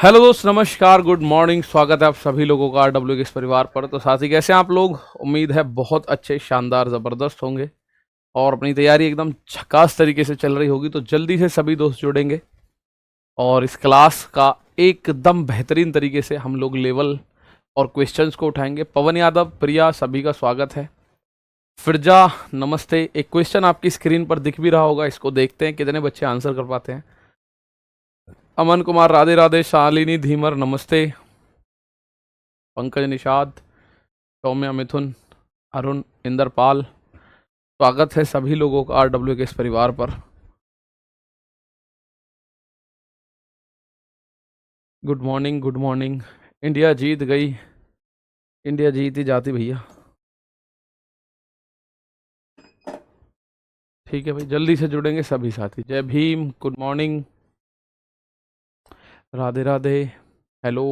Hello दोस्त, नमस्कार, good morning. स्वागत है आप सभी लोगों का आरडब्ल्यू के इस परिवार पर। तो साथी, कैसे हैं आप लोग? उम्मीद है बहुत अच्छे, शानदार, ज़बरदस्त होंगे और अपनी तैयारी एकदम झकास तरीके से चल रही होगी। तो जल्दी से सभी दोस्त जुड़ेंगे और इस क्लास का एकदम बेहतरीन तरीके से हम लोग लेवल और क्वेश्चंस को उठाएंगे। पवन यादव, प्रिया, सभी का स्वागत है। फिरजा, नमस्ते। एक क्वेश्चन आपकी स्क्रीन पर दिख भी रहा होगा, इसको देखते हैं कितने बच्चे आंसर कर पाते हैं। अमन कुमार, राधे राधे। शालिनी धीमर, नमस्ते। पंकज निषाद, सौम्या, मिथुन, अरुण, इंदरपाल, स्वागत है सभी लोगों का आरडब्ल्यू के इस परिवार पर। Good morning, good morning. India जीत गई, इंडिया जीत ही जाती भैया। ठीक है भाई, जल्दी से जुड़ेंगे सभी साथी। जय Bhim, good morning, Radhe Radhe, hello.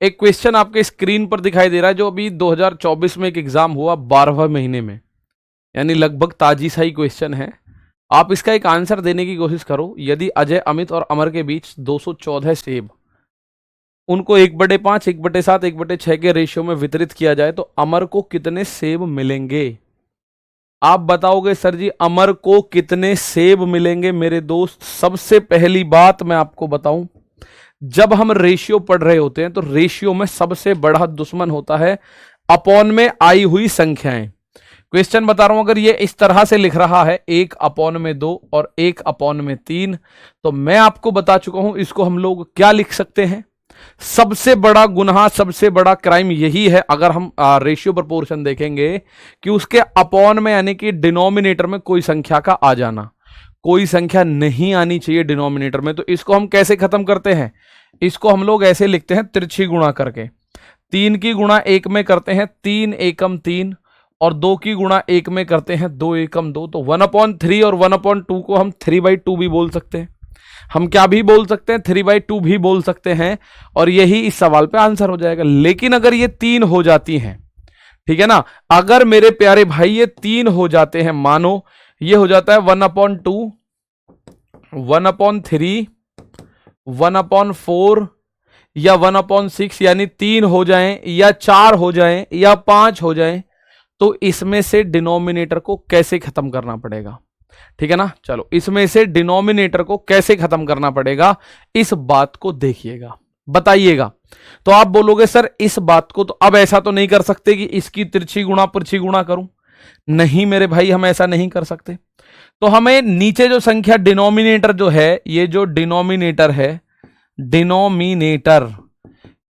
एक क्वेश्चन आपके स्क्रीन पर दिखाई दे रहा है जो अभी 2024 में एक एग्जाम हुआ 12वें महीने में, यानी लगभग ताजी सा ही क्वेश्चन है। आप इसका एक आंसर देने की कोशिश करो। यदि अजय, अमित और अमर के बीच 214 सेब उनको 1/5, 1/7, 1/6 के रेशियो में वितरित किया जाए तो अमर को कितने सेब मिलेंगे? आप बताओगे सर जी अमर को कितने सेब मिलेंगे? मेरे दोस्त, सबसे पहली बात मैं आपको बताऊं, जब हम रेशियो पढ़ रहे होते हैं तो रेशियो में सबसे बड़ा दुश्मन होता है अपॉन में आई हुई संख्याएं। क्वेश्चन बता रहा हूं, अगर ये इस तरह से लिख रहा है 1/2 और 1/3, तो मैं आपको बता चुका हूं इसको हम लोग क्या लिख सकते हैं। सबसे बड़ा गुनाह, सबसे बड़ा क्राइम यही है, अगर हम रेशियो प्रोपोर्शन देखेंगे, कि उसके अपॉन में यानी कि डिनोमिनेटर में कोई संख्या का आ जाना। कोई संख्या नहीं आनी चाहिए डिनोमिनेटर में। तो इसको हम कैसे खत्म करते हैं? इसको हम लोग ऐसे लिखते हैं, तिरछी गुणा करके। 3 की गुणा 1 में करते हैं 3 एकम 3, और 2 की गुणा 1 में करते हैं 2 एकम 2। तो 1/3 और 1/2 को हम 3/2 भी बोल सकते हैं। हम क्या भी बोल सकते हैं? 3/2 भी बोल सकते हैं, और यही इस सवाल पे आंसर हो जाएगा। लेकिन अगर ये 3 हो जाती हैं, ठीक है ना, अगर मेरे प्यारे भाई ये 3 हो जाते हैं, मानो ये हो जाता है 1/2, 1/3, 1/4 या 1/6, यानी 3 हो जाएं या 4 हो जाएं या 5 हो जाएं, तो इसमें से डिनोमिनेटर को कैसे खत्म करना पड़ेगा? ठीक है ना, चलो इसमें से डिनोमिनेटर को कैसे खत्म करना पड़ेगा, इस बात को देखिएगा, बताइएगा। तो आप बोलोगे सर इस बात को तो अब ऐसा तो नहीं कर सकते कि इसकी तिरछी गुणा तिरछी गुणा करूं। नहीं मेरे भाई, हम ऐसा नहीं कर सकते। तो हमें नीचे जो संख्या डिनोमिनेटर जो है, ये जो डिनोमिनेटर है, डिनोमिनेटर,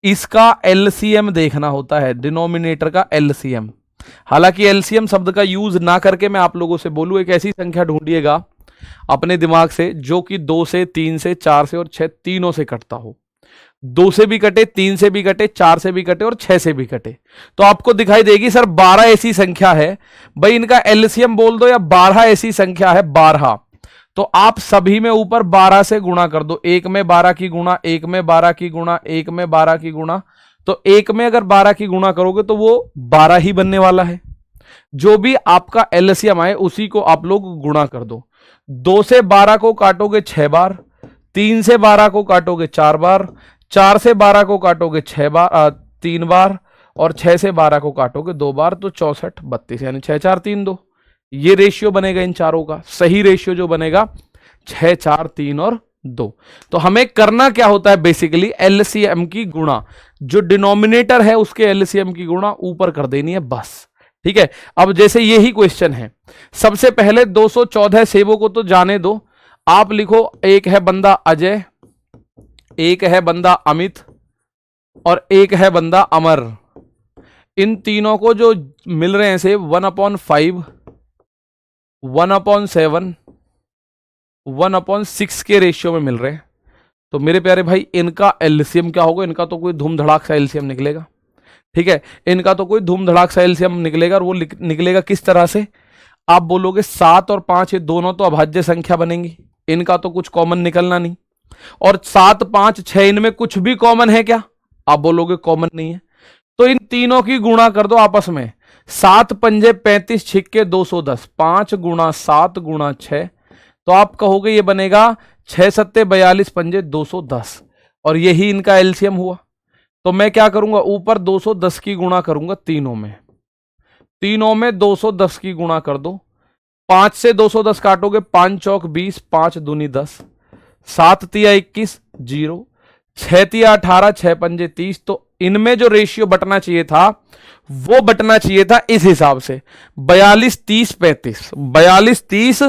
इसका एलसीएम देखना होता है। डिनोमिनेटर का एलसीएम। हालांकि एलसीएम शब्द का यूज ना करके मैं आप लोगों से बोलूं, एक ऐसी संख्या ढूंढिएगा अपने दिमाग से जो कि 2 से, 3 से, 4 से और 6 तीनों से कटता हो। 2 से भी कटे, 3 से भी कटे, 4 से भी कटे और 6 से भी कटे, तो आपको दिखाई देगी सर 12 ऐसी संख्या है। भाई इनका एलसीएम बोल दो, या 12 ऐसी संख्या है 12, तो आप सभी में ऊपर 12 से गुणा कर दो। 1 में 12 की गुणा, 1 में 12 की गुणा, 1 में 12 की गुणा, तो 1 में अगर 12 की गुणा करोगे तो वो 12 ही बनने वाला है। जो भी आपका एलसीएम आए उसी को आप लोग गुणा कर दो। 2 से 12 को काटोगे 6 बार, 3 से 12 को काटोगे 4 बार, 4 से 12 को काटोगे 3 बार, और 6 से 12 को काटोगे 2 बार, तो 64, 32, यानी 6, 4, 3, 2। ये रेशियो बनेगा इन चारों का। सही रेशियो जो बनेगा 6, 4, 3 और 2। तो हमें करना क्या होता है? बेसिकली एलसीएम की गुणा, जो डिनोमिनेटर है उसके एलसीएम की गुणा ऊपर कर देनी है, बस। ठीक है, अब जैसे यही क्वेश्चन है, सबसे पहले 214 सेबों को तो जाने दो। आप लिखो, एक है बंदा अजय, एक है बंदा अमित और एक है बंदा अमर। इन तीनों को जो मिल रहे हैं सेब 1/5, 1/7, 1/6 के रेशियो में मिल रहे हैं। तो मेरे प्यारे भाई इनका एलसीएम क्या होगा? इनका तो कोई धूम धड़ाक सा एलसीएम निकलेगा। ठीक है, इनका तो कोई धूम धड़ाक सा एलसीएम निकलेगा, और वो निकलेगा किस तरह से? आप बोलोगे 7 और 5 ये दोनों तो अभाज्य संख्या बनेंगी, इनका तो कुछ कॉमन निकलना नहीं। और 7, 5, 6 इनमें कुछ भी कॉमन है क्या? आप बोलोगे कॉमन नहीं है। तो इन तीनों की गुणा कर दो आपस में। 7 पंजे 35, छिक्के 210, 5 गुणा 7 गुणा 6, तो आप कहोगे ये बनेगा 6 सत्ते 42 पंजे 210। और यही इनका एलसीएम हुआ। तो मैं क्या करूंगा, ऊपर 210 की गुणा करूंगा तीनों में, तीनों में 210 की गुणा कर दो। 5 से 210 काटोगे, 5 चौक 20, 5 दूनी 10, 7 तिया 21, 0, 6 तिया 18, 6 पंजे 30। तो इनमें जो रेशियो बटना चाहिए था वो बटना चाहिए था इस हिसाब से 42 30 35, 42 30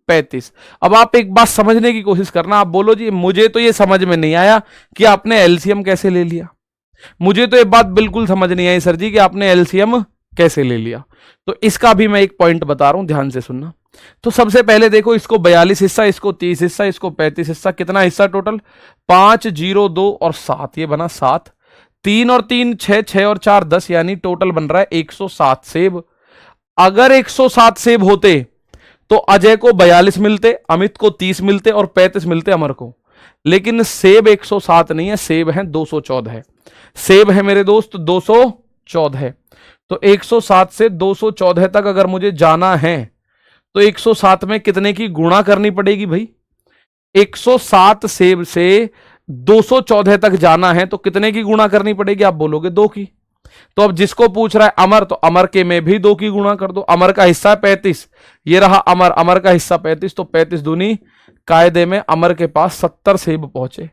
35। अब आप एक बात समझने की कोशिश करना, आप बोलो जी मुझे तो ये समझ में नहीं आया कि आपने एलसीएम कैसे ले लिया। मुझे तो ये बात बिल्कुल समझ नहीं आई सर जी कि आपने एलसीएम कैसे ले लिया। तो इसका भी मैं एक पॉइंट बता रहा हूं, ध्यान से सुनना। तो सबसे पहले देखो, इसको 42 हिस्सा, इसको 30 हिस्सा, इसको 35 हिस्सा, कितना हिस्सा टोटल 5 0 2 और 7, ये बना 7। 3 और 3 6, 6 और 4 10, यानी टोटल बन रहा है 107 सेब। अगर 107 सेब होते तो अजय को 42 मिलते, अमित को 30 मिलते और 35 मिलते अमर को। लेकिन सेब 107 नहीं है, सेब है 214 है। सेब है मेरे दोस्त 214 है। तो 107 से 214 तक अगर मुझे जाना है तो 107 में कितने की गुणा करनी पड़ेगी भाई? 107 सेब से 214 तक जाना है तो कितने की गुणा करनी पड़ेगी? आप बोलोगे 2 की। तो अब जिसको पूछ रहा है अमर, तो अमर के में भी 2 की गुणा कर दो। अमर का हिस्सा 35, ये रहा अमर, अमर का हिस्सा 35, तो 35 दूनी, कायदे में अमर के पास 70 सेब पहुंचे।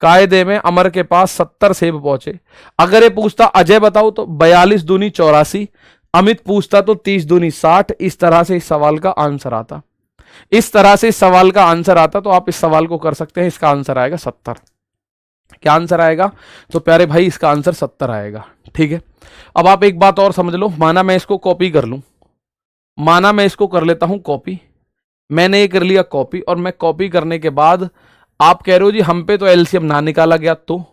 कायदे में अमर के पास 70 सेब पहुंचे। अगर ये पूछता अजय बताओ, तो 42 दूनी 84। अमित पूछता तो 30 दूनी 60। इस तरह से इस सवाल का आंसर आता, इस तरह से इस सवाल का आंसर आता। तो आप इस सवाल को कर सकते हैं, इसका आंसर आएगा 70। क्या आंसर आएगा? तो प्यारे भाई इसका आंसर 70 आएगा। ठीक है, अब आप एक बात और समझ लो। माना मैं इसको कॉपी कर लूं, माना मैं इसको कर लेता हूं कॉपी। मैंने ये कर लिया कॉपी, और मैं कॉपी करने के बाद आप कह रहे हो जी हम पे तो एलसीएम ना निकाला गया, तो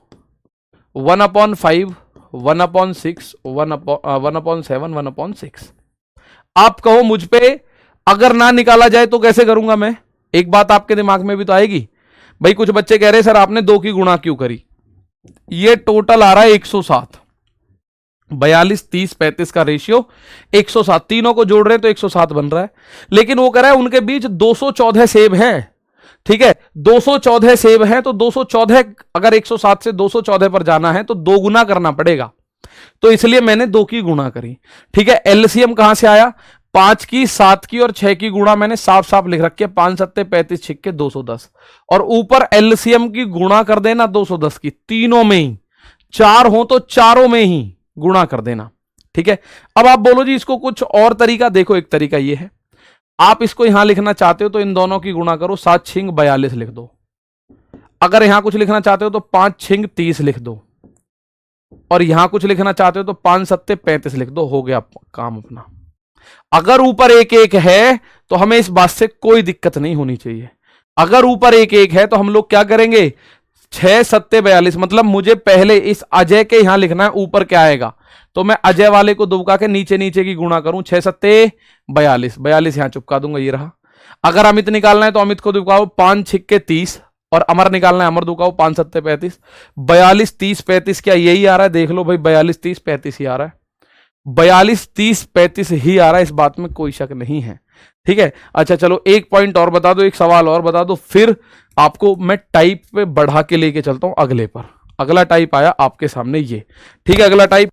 1/5, 1/6, 1/7, 1/6। आप कहो मुझ पे अगर ना निकाला जाए तो कैसे करूंगा मैं? एक बात आपके दिमाग में भी तो आएगी भाई। कुछ बच्चे कह रहे सर आपने 2 की गुणा क्यों करी? ये टोटल आ रहा है 107, 42 30 35 का रेशियो 107, तीनों को जोड़ रहे हैं तो 107 बन रहा है। लेकिन वो कह रहा है उनके बीच 214 सेब हैं। ठीक है, 214 सेब हैं, तो 214 अगर 107 से 214 पर जाना है तो 2 गुना करना पड़ेगा। तो इसलिए मैंने 2 की गुणा करी। ठीक है, एलसीएम कहां से आया? 5 की, 7 की और 6 की गुणा मैंने साफ साफ लिख रखी है, 5 सत्ते 35 छिक्के 210। और ऊपर एलसीएम की गुणा कर देना 210 की, तीनों में ही। 4 हो तो चारों में ही गुणा कर देना। ठीक है, अब आप बोलो जी इसको कुछ और तरीका देखो। एक तरीका ये है, आप इसको यहां लिखना चाहते हो तो इन दोनों की गुणा करो, 7 छिंग 42 लिख दो। अगर यहां कुछ लिखना चाहते हो तो 5 छिंग 30 लिख दो। और यहां कुछ लिखना चाहते हो तो 5 सत्ते 35 लिख दो। हो गया काम अपना। अगर ऊपर एक एक है तो हमें इस बात से कोई दिक्कत नहीं होनी चाहिए। अगर ऊपर एक एक है तो हम लोग क्या करेंगे, 6 सत्ते 42, मतलब मुझे पहले इस अजय के यहां लिखना है ऊपर क्या आएगा। तो मैं अजय वाले को दुबका के नीचे नीचे की गुणा करूं, 6 सत्ते 42, 42 यहां चुपका दूंगा, ये रहा। अगर अमित निकालना है तो अमित को दुबकाओ, 5 छिक्के 30। और अमर निकालना है, अमर दुबकाओ, 5 सत्ते 35। 42 30 35 क्या यही आ रहा है? देख लो भाई, 42 30 35 ही आ रहा है। 42 30 35 ही आ रहा है, इस बात में कोई शक नहीं है। ठीक है, अच्छा चलो एक पॉइंट और बता दो, एक सवाल और बता दो, फिर आपको मैं टाइप पे बढ़ा के लेके चलता हूं अगले पर। अगला टाइप आया आपके सामने ये। ठीक है, अगला टाइप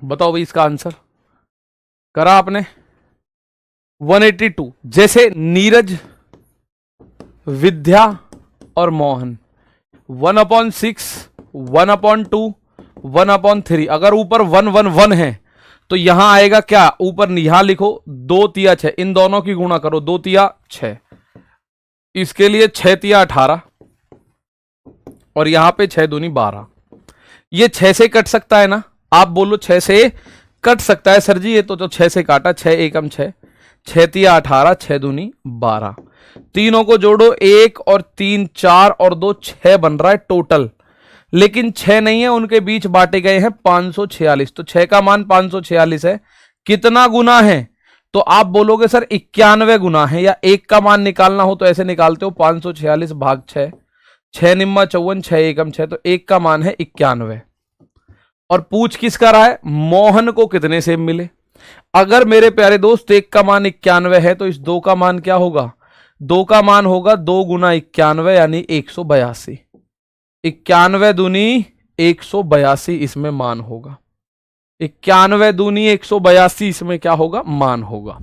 बताओ भाई इसका आंसर करा आपने 182। जैसे नीरज, विद्या और मोहन 1/6, 1/2, 1/3। अगर ऊपर 1 है तो यहां आएगा क्या, ऊपर यहां लिखो 2 तिया 6, इन दोनों की गुणा करो 2 तिया 6, इसके लिए 6 तिया 18 और यहां पे 6 दूनी 12। ये 6 से कट सकता है ना, आप बोलो 6 से कट सकता है सर जी, ये तो 6 से काटा, 6 एकम 6, 6 तिया 18, 6 दूनी 12। तीनों को जोड़ो, 1 और 3 4 और 2 6 बन रहा है टोटल, लेकिन 6 नहीं है, उनके बीच बांटे गए हैं 546। तो 6 का मान 546 है। कितना गुना है, तो आप बोलोगे सर 91 गुना है, या 1 का मान निकालना हो तो ऐसे निकालते हो 546 भाग 6, 6 निम्मा 54, 6 एकम 6, तो 1 का मान है 91। और पूछ किसका रहा है, मोहन को कितने सेब मिले। अगर मेरे प्यारे दोस्त 1 का मान 91 है तो इस 2 का मान क्या होगा, 2 का मान होगा 2 गुना 91 यानी 182। 91 दूनी 182 इसमें मान होगा, 91 दूनी 182 इसमें क्या होगा, मान होगा।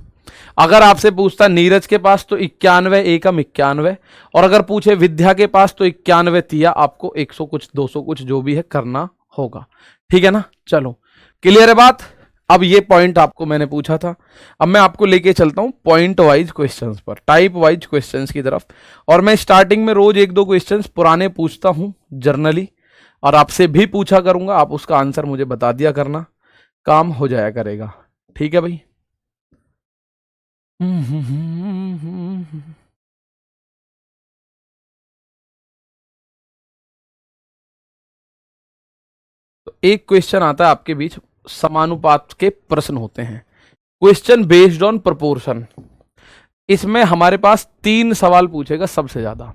अगर आपसे पूछता नीरज के पास तो 91 एकम 91, और अगर पूछे विद्या के पास तो 91 तिया, आपको 100 कुछ 200 कुछ जो भी है करना होगा। ठीक है ना, चलो क्लियर है बात। अब ये पॉइंट आपको मैंने पूछा था, अब मैं आपको लेके चलता हूं पॉइंट वाइज क्वेश्चंस पर, टाइप वाइज क्वेश्चंस की तरफ। और मैं स्टार्टिंग में रोज 1-2 क्वेश्चंस पुराने पूछता हूं जर्नली, और आपसे भी पूछा करूंगा, आप उसका आंसर मुझे बता दिया करना, काम हो जाया करेगा। ठीक है भाई। तो एक क्वेश्चन आता है आपके बीच, समानुपात के प्रश्न होते हैं, क्वेश्चन बेस्ड ऑन प्रोपोर्शन। इसमें हमारे पास 3 सवाल पूछेगा सबसे ज्यादा,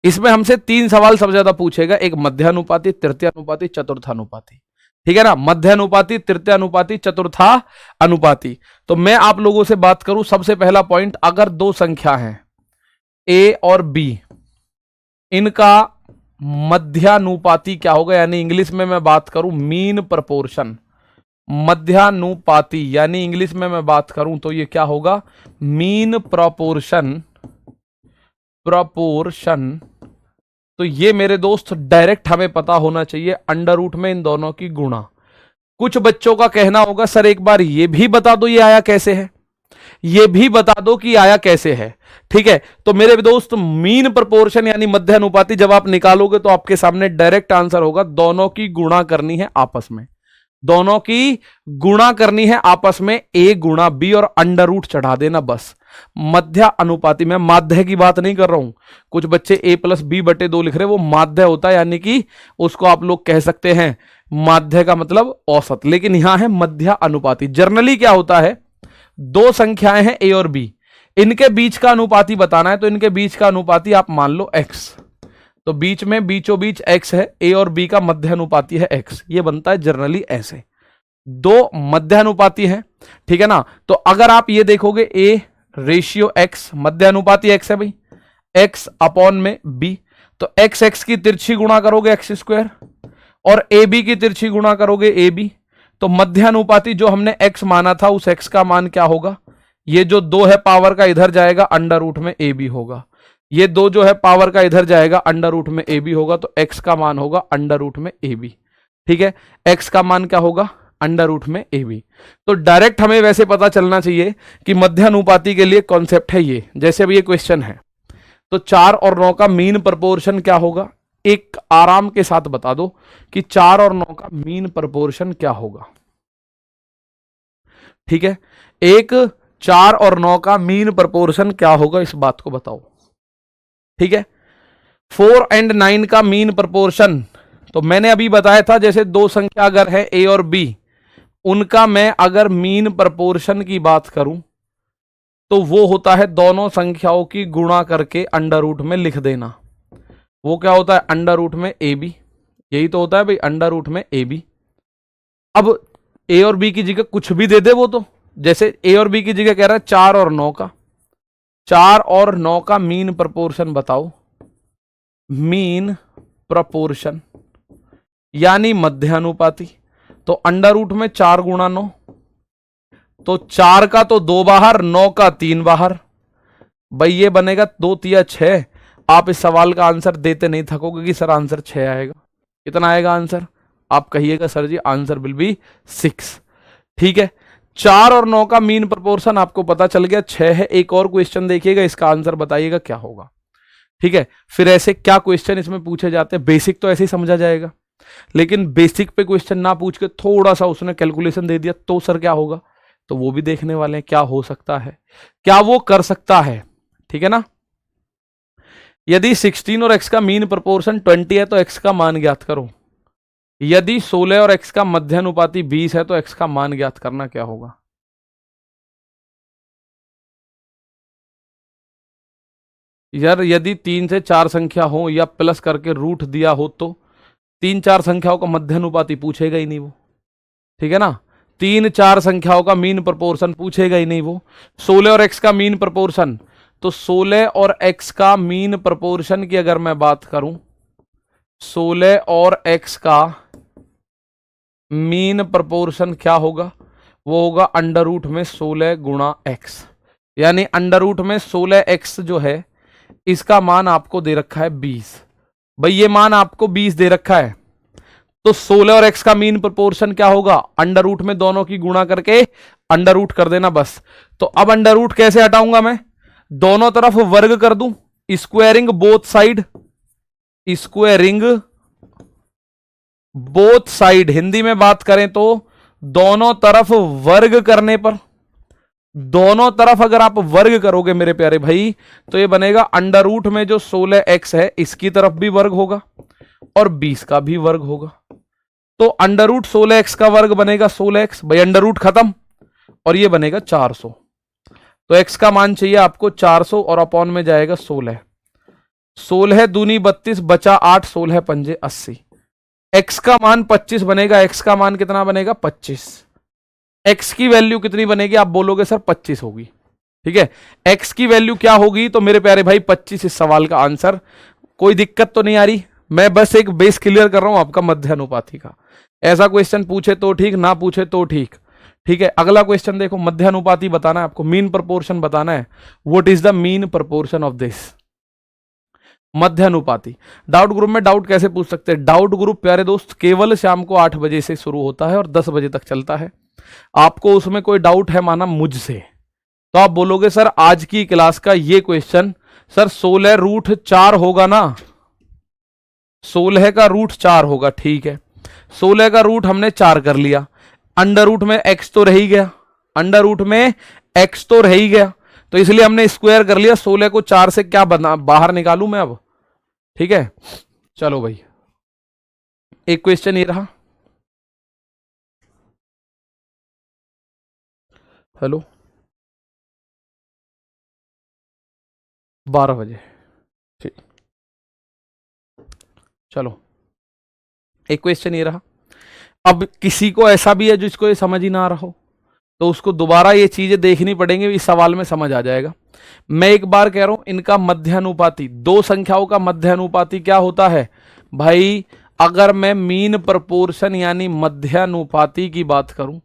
इसमें हमसे 3 सवाल सबसे ज्यादा पूछेगा, एक मध्यानुपाती, तृतीयानुपाती, चतुर्थानुपाती। ठीक है ना, मध्यानुपाती, तृतीयानुपाती, चतुर्थानुपाती। तो मैं आप लोगों से बात करूं, सबसे पहला पॉइंट, अगर 2 संख्या हैं ए और बी, इनका मध्यानुपाती क्या होगा, यानी इंग्लिश में मैं बात करूं मीन प्रपोर्शन, मध्यानुपाती यानी इंग्लिश में मैं बात करूं तो ये क्या होगा, मीन प्रोपोर्शन। तो ये मेरे दोस्त डायरेक्ट हमें पता होना चाहिए, अंडर रूट में इन दोनों की गुणा। कुछ बच्चों का कहना होगा सर एक बार ये भी बता दो ये आया कैसे है, ये भी बता दो कि आया कैसे है। ठीक है, तो मेरे दोस्त मीन प्रोपोर्शन यानी मध्यानुपाती जब आप निकालोगे तो आपके सामने डायरेक्ट आंसर होगा, दोनों की गुणा करनी है आपस में, दोनों की गुणा करनी है आपस में, ए गुणा बी और अंडर रूट चढ़ा देना बस। मध्य अनुपाती, मैं माध्य की बात नहीं कर रहा हूं, कुछ बच्चे a+b/2 लिख रहे, वो माध्य होता है, यानी कि उसको आप लोग कह सकते हैं माध्य का मतलब औसत, लेकिन यहां है मध्य अनुपाती। जर्नली क्या होता है, 2 संख्याएं हैं a और b, इनके बीच का अनुपाती बताना है, तो इनके बीच का अनुपाती आप मान लो x, तो बीच में बीचों बीच x है, a और b का मध्य अनुपाती है x, ये बनता है जर्नली ऐसे, 2 मध्य अनुपाती है। ठीक है ना, तो अगर आप ये देखोगे a रेशियो x, मध्य अनुपाती x है भाई, x अपॉन में b, तो x की तिरछी गुणा करोगे x², और ab की तिरछी गुणा करोगे ab, तो मध्य अनुपाती जो हमने x माना था उस x का मान क्या होगा, ये जो 2 है पावर का इधर जाएगा, अंडर रूट में ab होगा, ये 2 जो है पावर का इधर जाएगा, अंडर रूट में ab होगा, तो x का मान होगा अंडर रूट में ab। ठीक है, x का मान क्या होगा, अंडर रूट में ab। तो डायरेक्ट हमें वैसे पता चलना चाहिए कि मध्यानुपाती के लिए कॉन्सेप्ट है ये, जैसे अब ये क्वेश्चन है, तो 4 और 9 का मीन प्रोपोर्शन क्या होगा, एक आराम के साथ बता दो कि 4 और 9 का मीन प्रोपोर्शन क्या होगा। ठीक है, एक 4 और 9 का मीन प्रोपोर्शन क्या होगा, इस बात को बताओ। ठीक है, 4 और 9 का मीन प्रोपोर्शन, तो मैंने अभी बताया था, जैसे 2 संख्या अगर है a और b, उनका मैं अगर मीन प्रोपोर्शन की बात करूं तो वो होता है दोनों संख्याओं की गुणा करके अंडर रूट में लिख देना, वो क्या होता है अंडर रूट में ab, यही तो होता है भाई अंडर रूट में ab। अब a और b की जगह कुछ भी दे दे वो, तो जैसे a और b की जगह कह रहा है 4 और 9 का, 4 और 9 का मीन प्रोपोर्शन बताओ, मीन प्रोपोर्शन यानी मध्यानुपाती, तो अंडर रूट में 4 गुणा 9, तो 4 का तो 2 बाहर, 9 का 3 बाहर, भाई ये बनेगा 2 तिया 6। आप इस सवाल का आंसर देते नहीं थकोगे कि सर आंसर 6 आएगा। कितना आएगा आंसर? आप कहिएगा sir ji answer will be 6। ठीक है, 4 और 9 का मीन प्रोपोर्शन आपको पता चल गया, 6 है। एक और क्वेश्चन देखिएगा, इसका आंसर बताइएगा क्या होगा। ठीक है, फिर ऐसे क्या क्वेश्चन इसमें पूछे जाते हैं, बेसिक तो ऐसे ही समझा जाएगा, लेकिन बेसिक पे क्वेश्चन ना पूछ के थोड़ा सा उसने कैलकुलेशन दे दिया तो सर क्या होगा, तो वो भी देखने वाले हैं क्या हो सकता है, क्या वो कर सकता है। ठीक है ना। यदि 16 और x का मीन प्रोपोर्शन 20 है तो x का मान ज्ञात करो। यदि 16 और x का मध्यानुपाती 20 है तो x का मान ज्ञात करना क्या होगा। यार यदि 3 से 4 संख्या हो या प्लस करके रूट दिया हो तो 3-4 संख्याओं का मध्यानुपाती पूछेगा ही नहीं वो। ठीक है ना, 3-4 संख्याओं का मीन प्रोपोर्शन पूछेगा ही नहीं वो। 16 और x का मीन प्रोपोर्शन, तो 16 और x का मीन प्रोपोर्शन की अगर मैं बात करूं, 16 और x का मीन प्रोपोर्शन क्या होगा, वो होगा अंडर रूट में 16 गुणा x, यानी अंडर रूट में 16x जो है इसका मान आपको दे रखा है 20। भाई ये मान आपको 20 दे रखा है, तो 16 और x का मीन प्रोपोर्शन क्या होगा, अंडर रूट में दोनों की गुणा करके अंडर रूट कर देना बस। तो अब अंडर रूट कैसे हटाऊंगा मैं, दोनों तरफ वर्ग कर दूं, squaring both side, squaring both side, Hindi में बात करें तो दोनों तरफ वर्ग करने पर, दोनों तरफ अगर आप वर्ग करोगे मेरे प्यारे भाई, तो ये बनेगा अंडर रूट में जो 16x है इसकी तरफ भी वर्ग होगा और 20 का भी वर्ग होगा, तो अंडर रूट 16x का वर्ग बनेगा 16x, भाई अंडर रूट खत्म, और ये बनेगा 400। तो x का मान चाहिए आपको 400 और अपॉन में जाएगा 16, 16 दूनी 32 बचा 8, 16 पंजे 80। x का मान 25 बनेगा, x का मान कितना बनेगा 25। x की वैल्यू कितनी बनेगी, आप बोलोगे सर 25 होगी। ठीक है, x की वैल्यू क्या होगी, तो मेरे प्यारे भाई 25 इस सवाल का आंसर। कोई दिक्कत तो नहीं आ रही, मैं बस एक बेस क्लियर कर रहा हूं आपका मध्यानुपाती का। ऐसा क्वेश्चन पूछे तो ठीक, ना पूछे तो ठीक। ठीक है, अगला क्वेश्चन देखो, मध्यानुपाती बताना है आपको, मीन प्रोपोर्शन बताना है। What is the mean proportion of this, मध्यानुपाती। डाउट ग्रुप में डाउट कैसे पूछ सकते हैं, डाउट ग्रुप प्यारे दोस्त केवल शाम को 8 बजे से शुरू होता है और 10 बजे तक चलता है। आपको उसमें कोई डाउट है माना मुझसे, तो आप बोलोगे सर आज की क्लास का ये क्वेश्चन सर 16 रूट 4 होगा ना, 16 का रूट 4 होगा। ठीक है, 16 का रूट हमने 4 कर लिया, अंडर रूट में x तो रह ही गया, अंडर रूट में x तो रह ही गया, तो इसलिए हमने स्क्वायर कर लिया। 16 को 4 से क्या बना बाहर निकालूं मैं अब। ठीक है, चलो भाई एक क्वेश्चन ये रहा। हेलो 12 बजे, ठीक, चलो एक क्वेश्चन ये रहा। अब किसी को ऐसा भी है जिसको ये समझ ही ना आ रहा हो, तो उसको दोबारा ये चीजें देखनी पड़ेंगी, इस सवाल में समझ आ जाएगा। मैं एक बार कह रहा हूं, इनका मध्यानुपाती, दो संख्याओं का मध्यानुपाती क्या होता है भाई, अगर मैं मीन प्रोपोर्शन यानी मध्यानुपाती की बात करूं,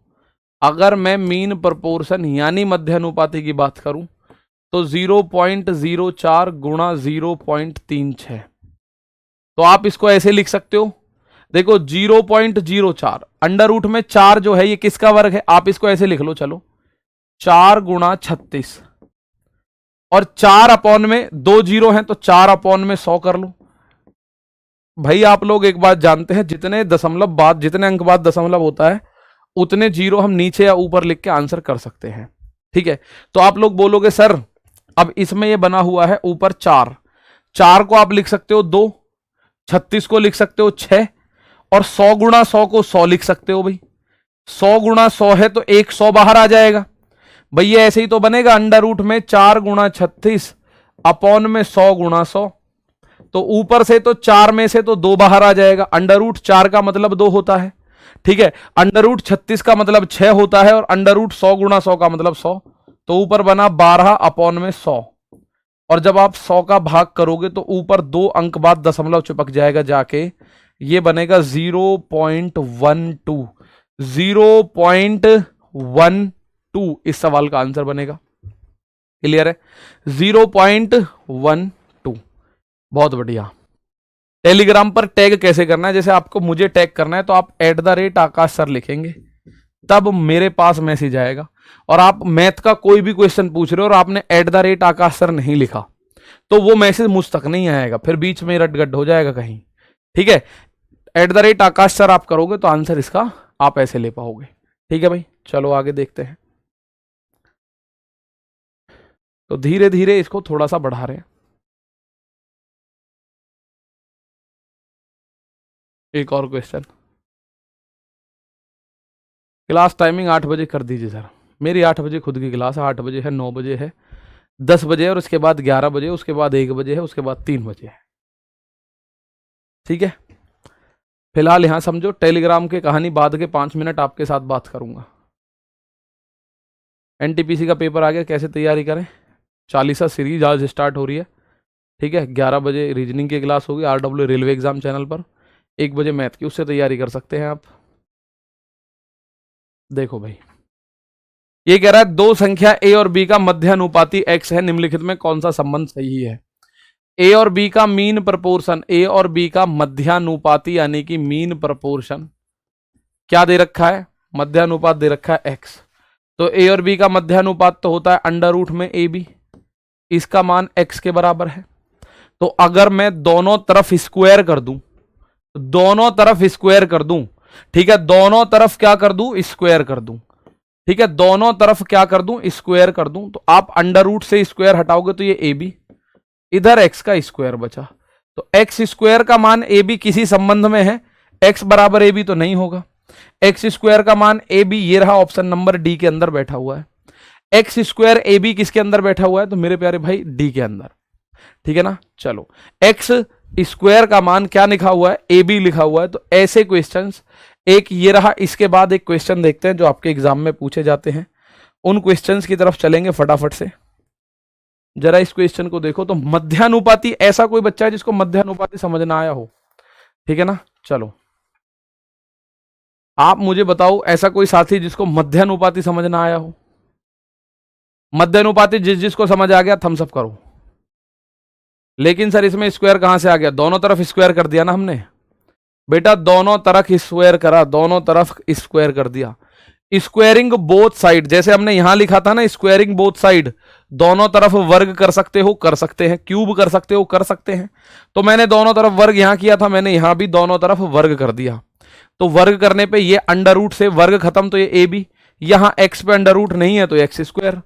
अगर मैं मीन प्रोपोर्शन यानी मध्यानुपाती की बात करूं तो 0.04 गुणा 0.36। तो आप इसको ऐसे लिख सकते हो, देखो 0.04 अंडर रूट में 4 जो है ये किसका वर्ग है, आप इसको ऐसे लिख लो, चलो 4 गुणा 36, और 4 अपॉन में 2 जीरो हैं तो 4 अपॉन में 100 कर लो। भाई आप लोग एक बात जानते हैं, जितने दशमलव बाद, जितने अंक बाद दशमलव होता है उतने जीरो हम नीचे या ऊपर लिख के आंसर कर सकते हैं। ठीक है, तो आप लोग बोलोगे सर अब इसमें ये बना हुआ है ऊपर 4, 4 को आप लिख सकते हो 2, 36 को लिख सकते हो 6, और 100 गुणा 100 को 100 लिख सकते हो। भाई 100 गुणा 100 है तो 100 बाहर आ जाएगा। भैया ऐसे ही तो बनेगा, अंडर रूट में 4 गुणा 36 अपॉन में 100 गुणा 100, तो ऊपर से तो 4 में से तो 2 बाहर आ जाएगा। अंडर रूट 4 का मतलब 2 होता है। ठीक है, अंडर रूट 36 का मतलब 6 होता है, और अंडर रूट 100 गुणा 100 का मतलब 100, तो ऊपर बना 12 अपॉन में 100, और जब आप 100 का भाग करोगे तो ऊपर 2 अंक बाद दशमलव चिपक जाएगा जाके, ये बनेगा 0.12। 0.12 इस सवाल का आंसर बनेगा। क्लियर है? 0.12। बहुत बढ़िया। टेलीग्राम पर टैग कैसे करना है? जैसे आपको मुझे टैग करना है तो आप @आकाश सर लिखेंगे, तब मेरे पास मैसेज आएगा। और आप मैथ का कोई भी क्वेश्चन पूछ रहे हो और आपने @आकाश सर नहीं लिखा तो वो मैसेज मुझ तक नहीं आएगा, फिर बीच में रटगट हो जाएगा कहीं। ठीक है? @आकाश सर आप करोगे तो आंसर इसका आप ऐसे ले पाओगे। ठीक है भाई, चलो आगे देखते हैं। तो धीरे धीरे इसको थोड़ा सा बढ़ा रहे हैं। एक और क्वेश्चन। क्लास टाइमिंग 8 बजे कर दीजिए सर। मेरी 8 बजे खुद की क्लास है, 8 बजे है, 9 बजे है, 10 बजे है, और उसके बाद 11 बजे, उसके बाद 1 बजे है, उसके बाद 3 बजे है। ठीक है? फिलहाल यहां समझो, टेलीग्राम की कहानी बाद के 5 मिनट आपके साथ बात करूंगा। एनटीपीसी का पेपर आ गया, कैसे तैयारी करें? 40 सीरीज आज स्टार्ट हो रही है। ठीक है? 11 बजे रीजनिंग की क्लास होगी RW रेलवे एग्जाम चैनल पर, 1 बजे मैथ की, उससे तैयारी कर सकते हैं आप। देखो भाई, ये कह रहा है दो संख्या ए और बी का मध्यानुपाती x है, निम्नलिखित में कौन सा संबंध सही है? ए और बी का मीन प्रपोर्शन, ए और बी का मध्यानुपाती यानी कि मीन प्रपोर्शन क्या दे रखा है? मध्यानुपात दे रखा है x। तो ए और बी का मध्यानुपात तो होता है अंडर रूट में ए बी, इसका मान x के बराबर है। तो अगर मैं दोनों तरफ स्क्वायर कर दूं, दोनों तरफ स्क्वायर कर दूं, ठीक है, दोनों तरफ क्या कर दूं? स्क्वायर कर दूं। ठीक है, दोनों तरफ क्या कर दूं? स्क्वायर कर दूं। तो आप अंडर रूट से स्क्वायर हटाओगे तो ये ए बी, इधर एक्स का स्क्वायर बचा। तो एक्स स्क्वायर का मान ए बी किसी संबंध में है? एक्स बराबर ए बी तो नहीं होगा। एक्स स्क्वायर का मान ए बी, ये रहा ऑप्शन नंबर डी के अंदर बैठा हुआ है। एक्स स्क्वायर ए बी किसके अंदर बैठा हुआ है? तो मेरे प्यारे भाई डी के अंदर। ठीक है ना? चलो, एक्स स्क्वायर का मान क्या लिखा हुआ है? ए बी लिखा हुआ है। तो ऐसे क्वेश्चंस, एक ये रहा, इसके बाद एक क्वेश्चन देखते हैं जो आपके एग्जाम में पूछे जाते हैं, उन क्वेश्चंस की तरफ चलेंगे फटाफट से। जरा इस क्वेश्चन को देखो। तो मध्यानुपाती, ऐसा कोई बच्चा है जिसको मध्यानुपाती समझ ना आया हो? ठीक है ना? चलो, आप मुझे बताओ, ऐसा कोई साथी जिसको मध्यानुपाती समझ ना आया हो? मध्यानुपाती जिसको समझ आ गया थम्स अप करो। लेकिन सर इसमें स्क्वायर कहां से आ गया? दोनों तरफ स्क्वायर कर दिया ना हमने बेटा, दोनों तरफ स्क्वायर करा, दोनों तरफ स्क्वायर कर दिया। स्क्वायरिंग बोथ साइड, जैसे हमने यहां लिखा था ना, स्क्वायरिंग बोथ साइड, दोनों तरफ वर्ग कर सकते हो, कर सकते हैं, क्यूब कर सकते हो, कर सकते हैं। तो मैंने दोनों तरफ वर्ग यहां किया था, मैंने यहां भी दोनों तरफ वर्ग कर दिया। तो वर्ग करने पे ये अंडर रूट से वर्ग खत्म, तो ये ए बी, यहां एक्स पे अंडर रूट नहीं है तो एक्स स्क्वायर।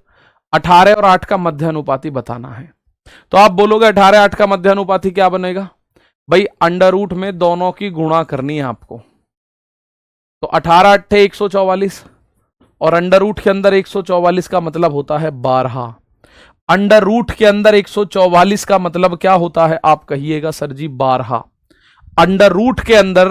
18 और 8 का मध्यानुपाती बताना है। तो आप बोलोगे 18 8 का मध्यानुपाती क्या बनेगा? भाई अंडर रूट में दोनों की गुणा करनी है आपको। तो 18 अट्ठे 144, और अंडर रूट के अंदर 144 का मतलब होता है 12। अंडर रूट के अंदर 144 का मतलब क्या होता है? आप कहिएगा सर जी 12। अंडर रूट के अंदर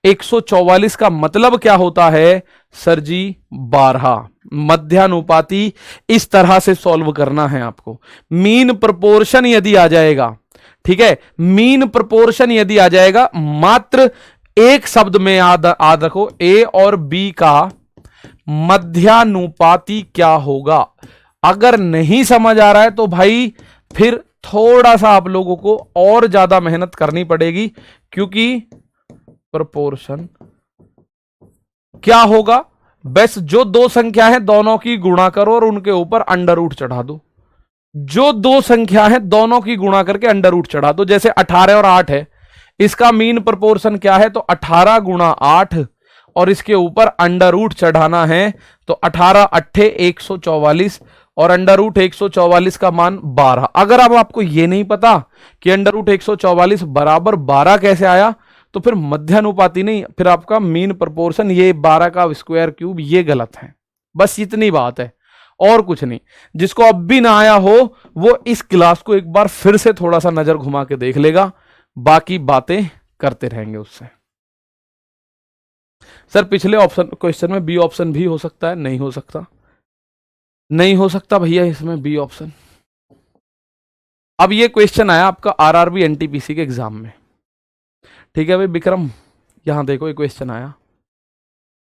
144 का मतलब क्या होता है? सर जी 12। मध्यानुपाती इस तरह से सॉल्व करना है आपको। मीन प्रोपोर्शन यदि आ जाएगा, ठीक है, मीन प्रोपोर्शन यदि आ जाएगा, मात्र एक शब्द में याद रखो, ए और बी का मध्यानुपाती क्या होगा। अगर नहीं समझ आ रहा है तो भाई फिर थोड़ा सा आप लोगों को और ज्यादा मेहनत करनी पड़ेगी, क्योंकि प्रोपोर्शन क्या होगा? बस जो दो संख्या है दोनों की गुणा करो और उनके ऊपर अंडर रूट चढ़ा दो। जो दो संख्या है दोनों की गुणा करके अंडर रूट चढ़ा दो। जैसे 18 और 8 है, इसका मीन प्रोपोर्शन क्या है? तो 18 गुणा 8, और इसके ऊपर अंडर रूट चढ़ाना है। तो 18 अट्ठे 144, और अंडर रूट 144 का मान 12। अगर अब आपको यह नहीं पता कि अंडर रूट 144 बराबर 12 कैसे आया, तो फिर मध्यानुपाती नहीं, फिर आपका मीन प्रोपोर्शन ये 12 का स्क्वायर क्यूब ये गलत है। बस इतनी बात है और कुछ नहीं। जिसको अब भी ना आया हो वो इस क्लास को एक बार फिर से थोड़ा सा नजर घुमा के देख लेगा, बाकी बातें करते रहेंगे उससे। सर पिछले ऑप्शन क्वेश्चन में बी ऑप्शन भी हो सकता है? नहीं हो सकता, नहीं हो सकता भैया इसमें बी ऑप्शन। अब ये क्वेश्चन आया आपका आरआरबी एनटीपीसी के एग्जाम में। ठीक है भाई विक्रम, यहां देखो ये क्वेश्चन आया,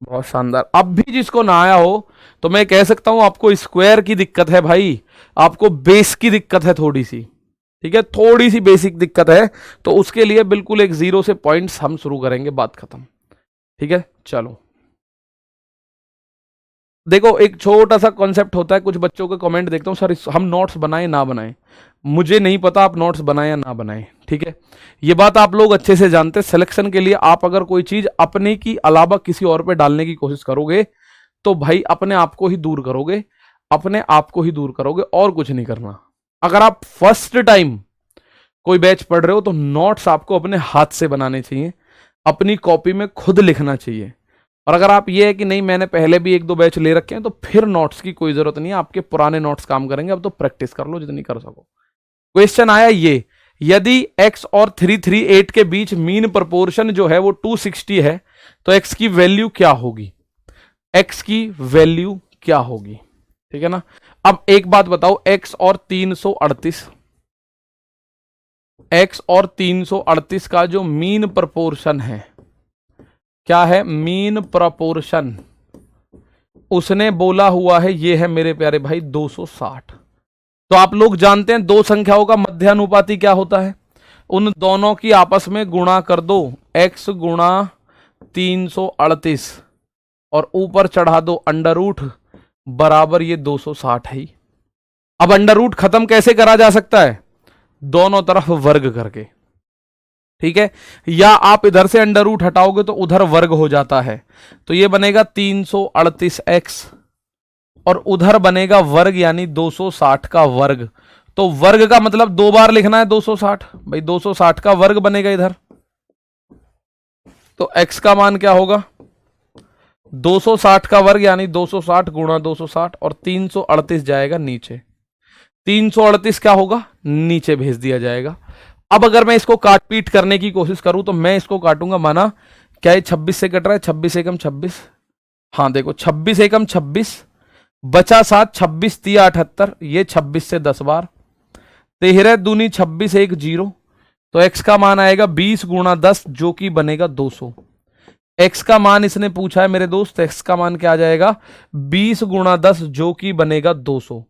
बहुत शानदार। अब भी जिसको ना आया हो तो मैं कह सकता हूं आपको स्क्वायर की दिक्कत है भाई, आपको बेस की दिक्कत है थोड़ी सी, ठीक है, थोड़ी सी बेसिक दिक्कत है। तो उसके लिए बिल्कुल एक जीरो से पॉइंट्स हम शुरू करेंगे, बात खत्म। ठीक है, चलो देखो एक छोटा सा कॉन्सेप्ट होता है, कुछ बच्चों के कमेंट देखता हूँ सर हम नोट्स बनाएं ना बनाएं, मुझे नहीं पता आप नोट्स बनाएं या ना बनाएं, ठीक है, ये बात आप लोग अच्छे से जानते हैं। सिलेक्शन के लिए आप अगर कोई चीज अपने की अलावा किसी और पे डालने की कोशिश करोगे तो भाई अपने आप को ही दूर करोगे, अपने आप को ही दूर करोगे, और कुछ नहीं करना। अगर आप फर्स्ट टाइम कोई बैच पढ़ रहे हो तो नोट्स आपको अपने हाथ से बनाने चाहिए, अपनी कॉपी में खुद लिखना चाहिए। और अगर आप ये है कि नहीं मैंने पहले भी एक दो बैच ले रखे हैं तो फिर नोट्स की कोई जरूरत नहीं है, आपके पुराने नोट्स काम करेंगे, अब तो प्रैक्टिस कर लो जितनी कर सको। क्वेश्चन आया ये, यदि x और 338 के बीच मीन प्रोपोर्शन जो है वो 260 है तो x की वैल्यू क्या होगी, x की वैल्यू क्या होगी, ठीक है ना। अब एक बात बताओ, x और 338, x और 338 का जो मीन प्रोपोर्शन है, क्या है मीन प्रोपोर्शन, उसने बोला हुआ है ये है मेरे प्यारे भाई 260। तो आप लोग जानते हैं दो संख्याओं का मध्यानुपाती क्या होता है, उन दोनों की आपस में गुणा कर दो, x गुणा 338 और ऊपर चढ़ा दो अंडर रूट बराबर ये 260 है ही। अब अंडर रूट खत्म कैसे करा जा सकता है, दोनों तरफ वर्ग करके, ठीक है, या आप इधर से अंडर रूट हटाओगे तो उधर वर्ग हो जाता है, तो ये बनेगा 338x और उधर बनेगा वर्ग यानी 260 का वर्ग। तो वर्ग का मतलब दो बार लिखना है 260, भाई 260 का वर्ग बनेगा इधर, तो x का मान क्या होगा 260 का वर्ग यानी 260 गुणा 260 और 338 जाएगा नीचे, 338 क्या होगा नीचे भेज दिया जाएगा। अब अगर मैं इसको काट पीट करने की कोशिश करूं तो मैं इसको काटूंगा, माना क्या ये 26 से कट रहा है, 26 एकम 26, हाँ देखो 26 एकम 26 बचा 7, 26 तिया 78, ये 26 से 10 बार, 13 दूनी 26 एक 0, तो x का मान आएगा 20 गुणा 10 जो कि बनेगा 200। x का मान इसने पूछा है मेरे दोस्त, x का मान क्या आ जाएगा 20 गुणा 10 जो कि बनेगा 200,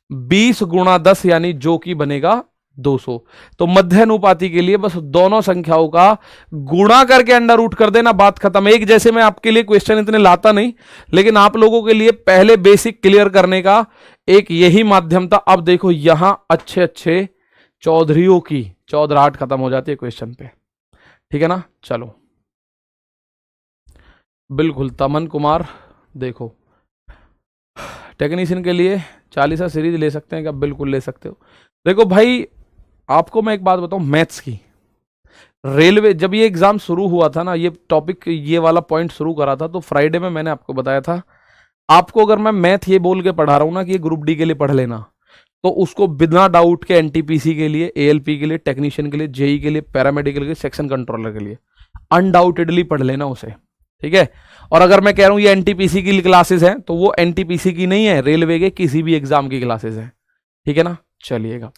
20 गुणा 10 यानी जो कि बनेगा 200। तो मध्यानुपाती के लिए बस दोनों संख्याओं का गुणा करके अंडर रूट कर देना, बात खत्म। एक जैसे मैं आपके लिए क्वेश्चन इतने लाता नहीं, लेकिन आप लोगों के लिए पहले बेसिक क्लियर करने का एक यही माध्यम था। अब देखो यहां अच्छे अच्छे चौधरियों की चौधराहट खत्म हो जाती है क्वेश्चन पे, ठीक है ना। चलो बिल्कुल तमन कुमार, देखो टेक्नीशियन के लिए 40 सीरीज ले सकते हैं क्या, बिल्कुल ले सकते हो। देखो भाई आपको मैं एक बात बताऊं, मैथ्स की रेलवे जब ये एग्जाम शुरू हुआ था ना, ये टॉपिक ये वाला पॉइंट शुरू करा था तो फ्राइडे में मैंने आपको बताया था, आपको अगर मैं मैथ ये बोल के पढ़ा रहा हूं ना कि ये ग्रुप डी के लिए पढ़ लेना, तो उसको बिना डाउट के एनटीपीसी के लिए, एएलपी के लिए, टेक्नीशियन के लिए, जेई के लिए, पैरामेडिकल के लिए, सेक्शन कंट्रोलर के लिए अनडाउटेडली पढ़ लेना उसे, ठीक है। और अगर मैं कह रहा हूं ये एनटीपीसी की क्लासेस हैं तो वो एनटीपीसी की नहीं है, रेलवे के किसी भी एग्जाम की क्लासेस हैं, ठीक है ना। चलिएगा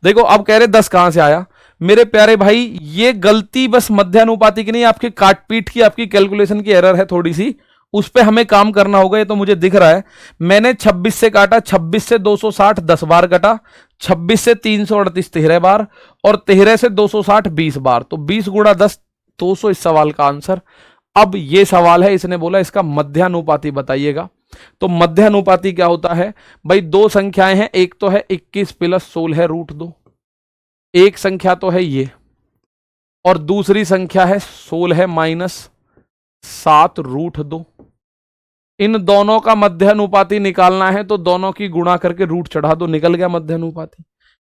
देखो अब कह रहे 10 कहां से आया, मेरे प्यारे भाई ये गलती बस मध्यानुपाती की नहीं, आपकी काटपीट की, आपकी कैलकुलेशन की एरर है थोड़ी सी, उस पे हमें काम करना होगा। ये तो मुझे दिख रहा है, मैंने 26 से काटा, 26 से 260 10 बार कटा, 26 से 338 13 बार और 13 से 260 20 बार, तो 20 गुणा 10 200 इस सवाल का आंसर। अब ये सवाल है, इसने बोला इसका मध्यानुपाती बताइएगा। तो मध्यानुपाती क्या होता है भाई, दो संख्याएं हैं, एक तो है 21 प्लस 16 रूट 2, एक संख्या तो है ये, और दूसरी संख्या है 16 माइनस 7 रूट 2। इन दोनों का मध्यानुपाती निकालना है तो दोनों की गुणा करके रूट चढ़ा दो, निकल गया मध्यानुपाती।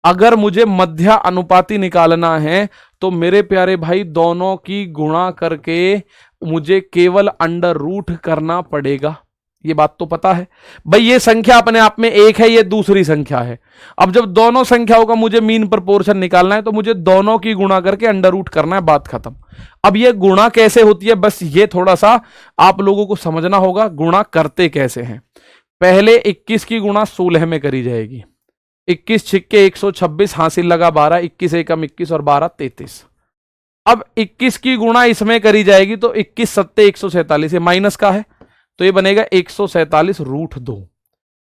अगर मुझे मध्य अनुपाती निकालना है तो मेरे प्यारे भाई दोनों की गुणा करके मुझे केवल अंडर रूट करना पड़ेगा, ये बात तो पता है भाई। ये संख्या अपने आप में एक है, ये दूसरी संख्या है। अब जब दोनों संख्याओं का मुझे मीन प्रोपोर्शन निकालना है तो मुझे दोनों की गुणा करके अंडर रूट करना है, बात खत्म। अब ये गुणा कैसे होती है, बस ये थोड़ा सा आप लोगों को समझना होगा, गुणा करते कैसे हैं। पहले 21 की गुणा 16 में करी जाएगी, 21 छिक्के 126 हासिल लगा 12, 21 एकम 21 और 12 33। अब 21 की गुणा इसमें करी जाएगी तो 21 सत्ते 147, ये माइनस का है तो ये बनेगा 147√2।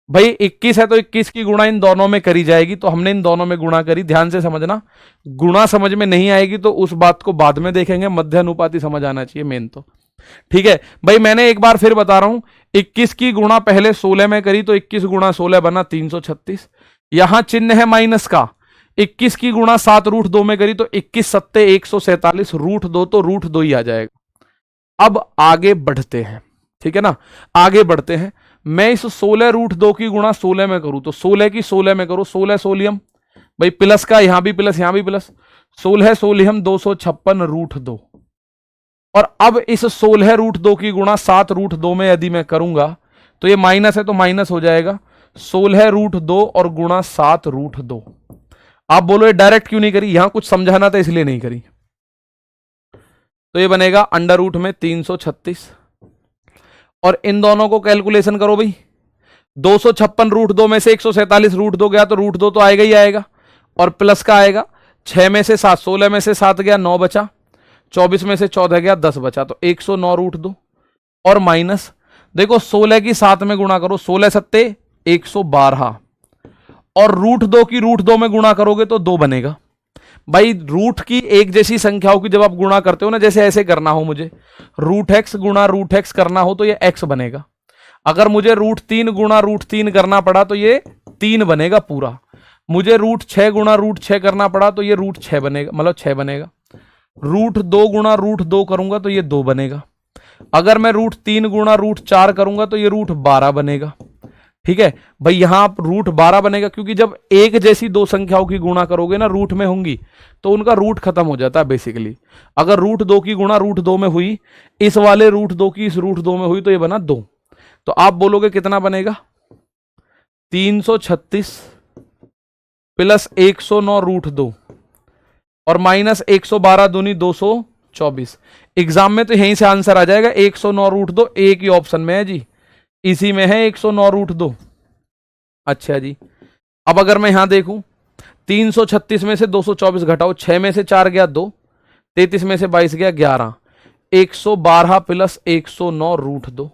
भाई 21 है तो 21 की गुणा इन दोनों में करी जाएगी, तो हमने इन दोनों में गुणा करी। ध्यान से समझना, गुणा समझ में नहीं आएगी तो उस बात को बाद में देखेंगे, मध्य अनुपाती समझ आना चाहिए मेन तो। ठीक है भाई, मैंने एक बार फिर बता रहा हूं, 21 की गुणा पहले 16 में करी तो 21 गुणा 16 बना 336, यहां चिन्ह है माइनस का। 21 की गुणा 7√2 में करी तो 21 सत्ते 147√2, तो √2 ही आ जाएगा। अब आगे बढ़ते हैं, ठीक है ना, आगे बढ़ते हैं। मैं इस 16√2 की गुणा 16 में करूं तो 16 की 16 में करो, 16 सोलियम, भाई प्लस का यहां भी प्लस यहां भी प्लस, 16 सोलियम 256√2। और अब इस 16√2 की गुणा 7√2 में यदि मैं करूंगा तो ये माइनस है तो माइनस हो जाएगा, 16√2 और गुणा 7√2। आप बोलो ये डायरेक्ट क्यों नहीं करी, यहां कुछ समझाना था इसलिए नहीं करी। तो ये बनेगा अंडर रूट में 336, और इन दोनों को कैलकुलेशन करो भाई, 256√2 में से 147√2 गया तो √2 तो आएगा ही आएगा, और प्लस का आएगा 6 में से 7, 16 में से 7 गया 9 बचा, 24 में से 14 गया 10 बचा, तो 109√2, और माइनस देखो 16 की 7 में गुणा करो, 16 सत्ते 112, और √2 की √2 में गुणा करोगे तो 2 बनेगा। भाई रूट की एक जैसी संख्याओं की जब आप गुणा करते हो ना, जैसे ऐसे करना हो, मुझे √x गुणा √x करना हो तो ये x बनेगा। अगर मुझे √3 गुणा √3 करना पड़ा तो ये 3 बनेगा पूरा। मुझे √6 गुणा √6 करना पड़ा तो ये √6 बनेगा, मतलब 6 बनेगा। √2 गुणा √2 करूंगा तो ये 2 बनेगा। अगर मैं √3 गुणा √4 करूंगा तो ये √12 बनेगा। ठीक है भाई, यहां आप √12 बनेगा, क्योंकि जब एक जैसी दो संख्याओं की गुणा करोगे ना, रूट में होंगी तो उनका रूट खत्म हो जाता है बेसिकली। अगर √2 की गुणा √2 में हुई, इस वाले √2 की इस √2 में हुई तो ये बना 2। तो आप बोलोगे कितना बनेगा, 336 प्लस 109√2 और माइनस 112 दूनी 224। एग्जाम में तो यहीं से आंसर आ जाएगा, 109√2 एक ही ऑप्शन में है जी, इसी में है 109√2। अच्छा जी, अब अगर मैं यहां देखूं, 336 में से 224 घटाओ, 6 में से 4 गया 2, 33 में से 22 गया 11, 112 प्लस 109√2,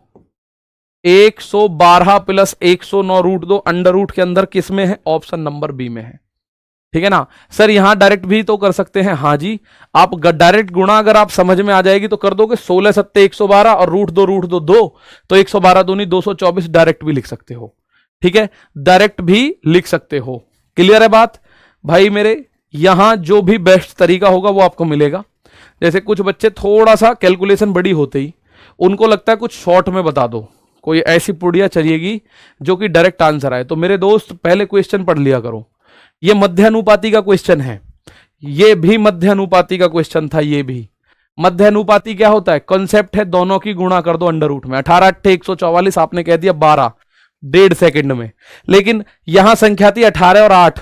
112 प्लस 109√2 अंडर रूट के अंदर किस में है, ऑप्शन नंबर बी में है। ठीक है ना सर, यहां डायरेक्ट भी तो कर सकते हैं, हाँ जी, आप डायरेक्ट गुणा अगर आप समझ में आ जाएगी तो कर दोगे, 16 सत्ते 112 और √2 2, तो 112 दूनी 224 डायरेक्ट भी लिख सकते हो। ठीक है, डायरेक्ट भी लिख सकते हो। क्लियर है बात भाई मेरे, यहां जो भी बेस्ट तरीका होगा वो आपको मिलेगा। जैसे कुछ बच्चे थोड़ा सा कैलकुलेशन बड़ी होते ही उनको लगता है कुछ शॉर्ट में बता दो, कोई ऐसी पुड़िया चाहिएगी जो कि डायरेक्ट आंसर आए। तो मेरे दोस्त पहले क्वेश्चन पढ़ लिया करो, ये मध्य अनुपाती का क्वेश्चन है, ये भी मध्य अनुपाती का क्वेश्चन था, ये भी मध्य अनुपाती क्या होता है, कॉन्सेप्ट है दोनों की गुणा कर दो अंडर रूट में। 18 8 144, आपने कह दिया 12 1.5 सेकंड में, लेकिन यहां संख्या थी 18 और 8,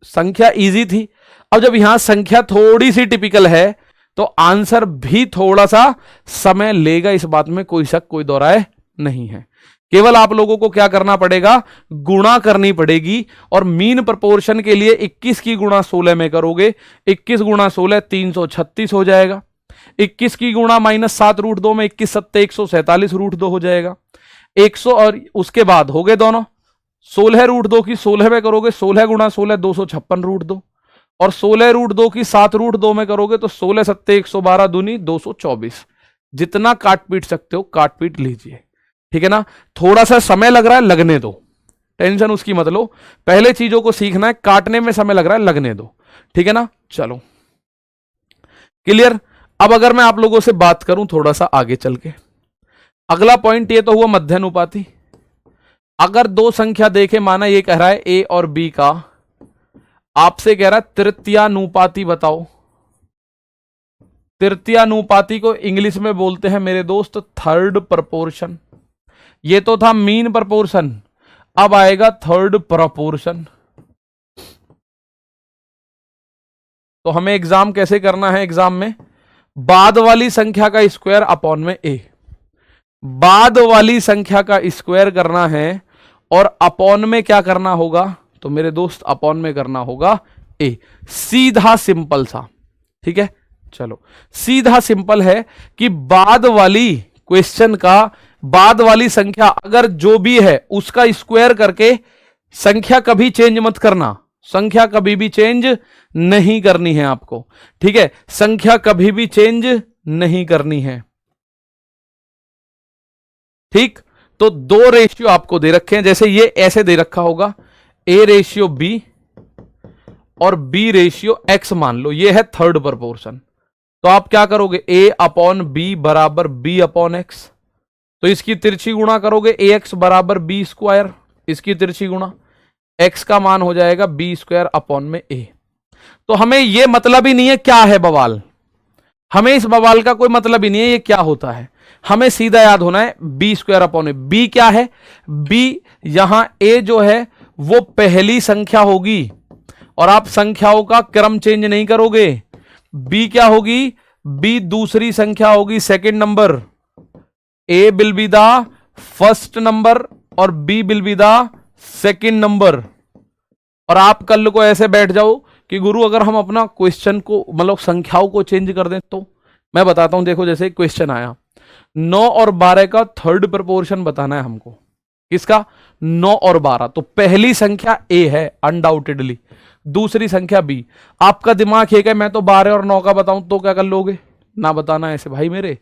संख्या इजी थी। अब जब यहां संख्या थोड़ी सी टिपिकल है तो आंसर भी थोड़ा सा समय लेगा, इस बात में कोई शक कोई दो राय नहीं है। केवल आप लोगों को क्या करना पड़ेगा, गुणा करनी पड़ेगी, और मीन प्रोपोर्शन के लिए 21 की गुणा 16 में करोगे, 21 गुणा 16 336 हो जाएगा। 21 की गुणा माइनस 7√2 में 21 सत्ते 147√2 हो जाएगा। 100 और उसके बाद हो गए दोनों, 16√2 की 16 में करोगे, 16 गुणा 16 256√2, और 16√2 की 7√2 में करोगे तो 16 सत्ते 112 दूनी 224। जितना काट पीट सकते हो काट पीट लीजिए। ठीक है ना, थोड़ा सा समय लग रहा है, लगने दो, टेंशन उसकी मत लो, पहले चीजों को सीखना है, काटने में समय लग रहा है, लगने दो। ठीक है ना, चलो क्लियर। अब अगर मैं आप लोगों से बात करूं थोड़ा सा आगे चल के, अगला पॉइंट ये तो हुआ मध्य अनुपाती। अगर दो संख्या देखे, माना ये कह रहा है ए और बी का, आपसे कह रहा है तृतीयानुपाती बताओ। तृतीयानुपाती को इंग्लिश में बोलते हैं मेरे दोस्त थर्ड प्रपोर्शन। ये तो था मीन प्रपोर्शन, अब आएगा थर्ड प्रपोर्शन। तो हमें एग्जाम कैसे करना है, एग्जाम में बाद वाली संख्या का स्क्वायर अपॉन में ए, बाद वाली संख्या का स्क्वायर करना है, और अपॉन में क्या करना होगा, तो मेरे दोस्त अपॉन में करना होगा ए, सीधा सिंपल सा। ठीक है, चलो सीधा सिंपल है कि बाद वाली क्वेश्चन का बाद वाली संख्या अगर जो भी है उसका स्क्वायर करके संख्या कभी चेंज मत करना, संख्या कभी भी चेंज नहीं करनी है आपको, ठीक है, संख्या कभी भी चेंज नहीं करनी है। ठीक, तो दो रेशियो आपको दे रखे हैं, जैसे ये ऐसे दे रखा होगा A रेशियो B और B रेशियो X मान लो, ये है थर्ड प्रपोर्शन। तो आप क्या करोगे, A अपॉन B बराबर B अपॉन X, तो इसकी तिरछी गुणा करोगे AX बराबर B स्क्वायर, इसकी तिरछी गुणा X का मान हो जाएगा B स्क्वायर अपॉन में A। तो हमें यह मतलब ही नहीं है क्या है बवाल, हमें इस बवाल का कोई मतलब ही नहीं है ये क्या होता है, हमें सीधा याद होना है B स्क्वायर अपॉन ए। B क्या है, B यहां A जो है वो पहली संख्या होगी और आप संख्याओं का क्रम चेंज नहीं करोगे। B क्या होगी, B दूसरी संख्या होगी, second number, A will be the first number और B will be the second number. और आप कल को ऐसे बैठ जाओ कि गुरु अगर हम अपना क्वेश्चन को मतलब संख्याओं को चेंज कर दें, तो मैं बताता हूं, देखो जैसे क्वेश्चन आया 9 और 12 का थर्ड प्रपोर्शन बताना है हमको, किसका, 9 और 12, तो पहली संख्या A है अनडाउटेडली, दूसरी संख्या B। आपका दिमाग है कि मैं तो 12 और 9 का बताऊं, तो क्या कर लोगे, ना बताना ऐसे भाई मेरे,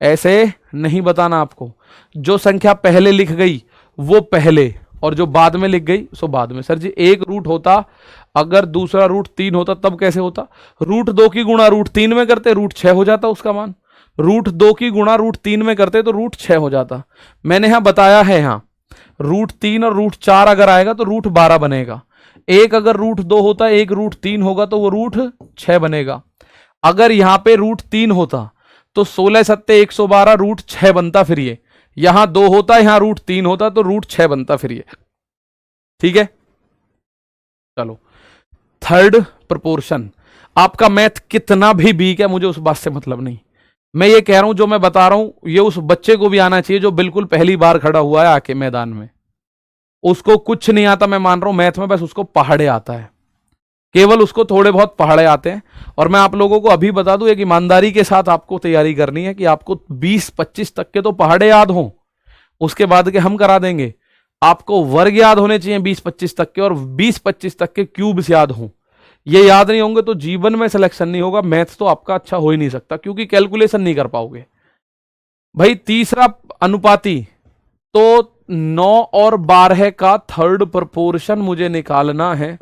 ऐसे नहीं बताना आपको। जो संख्या पहले लिख गई वो पहले और जो बाद में लिख गई सो बाद में। सर जी एक रूट होता अगर दूसरा रूट 3 होता तब कैसे होता, रूट 2 की गुणा रूट 3 में करते रूट 6 हो जाता उसका मान, रूट 2 की गुणा रूट 3 में करते तो रूट 6 हो जाता। मैंने यहां बताया है, यहां रूट 3 और रूट 4 अगर आएगा तो रूट 12 बनेगा, एक अगर रूट 2 होता एक रूट 3 होगा तो वो रूट 6 बनेगा। अगर यहां पे रूट 3 होता तो 16 सत्ते 112 रूट 6 बनता, फिर ये यहां 2 होता यहां रूट 3 होता तो रूट 6 बनता फिर ये, ठीक है। चलो थर्ड प्रपोर्शन, आपका मैथ कितना भी वीक है मुझे उस बात से मतलब नहीं, मैं ये कह रहा हूं जो मैं बता रहा हूं ये उस बच्चे को भी आना चाहिए जो बिल्कुल पहली बार खड़ा हुआ है आके मैदान में, उसको कुछ नहीं आता, मैं मान रहा हूं मैथ में, बस उसको पहाड़े आता है, केवल उसको थोड़े बहुत पहाड़े आते हैं। और मैं आप लोगों को अभी बता दूं एक ईमानदारी के साथ आपको तैयारी करनी है कि आपको 20-25 तक के तो पहाड़े याद हों, उसके बाद के हम करा देंगे। आपको वर्ग याद होने चाहिए 20-25 तक के और 20-25 तक के क्यूब्स याद हों। ये याद नहीं होंगे तो जीवन में सिलेक्शन नहीं होगा, मैथ्स तो आपका अच्छा हो ही नहीं सकता क्योंकि कैलकुलेशन नहीं कर पाओगे भाई। तीसरा अनुपाती, तो 9 और 12 का थर्ड प्रपोर्शन मुझे निकालना है,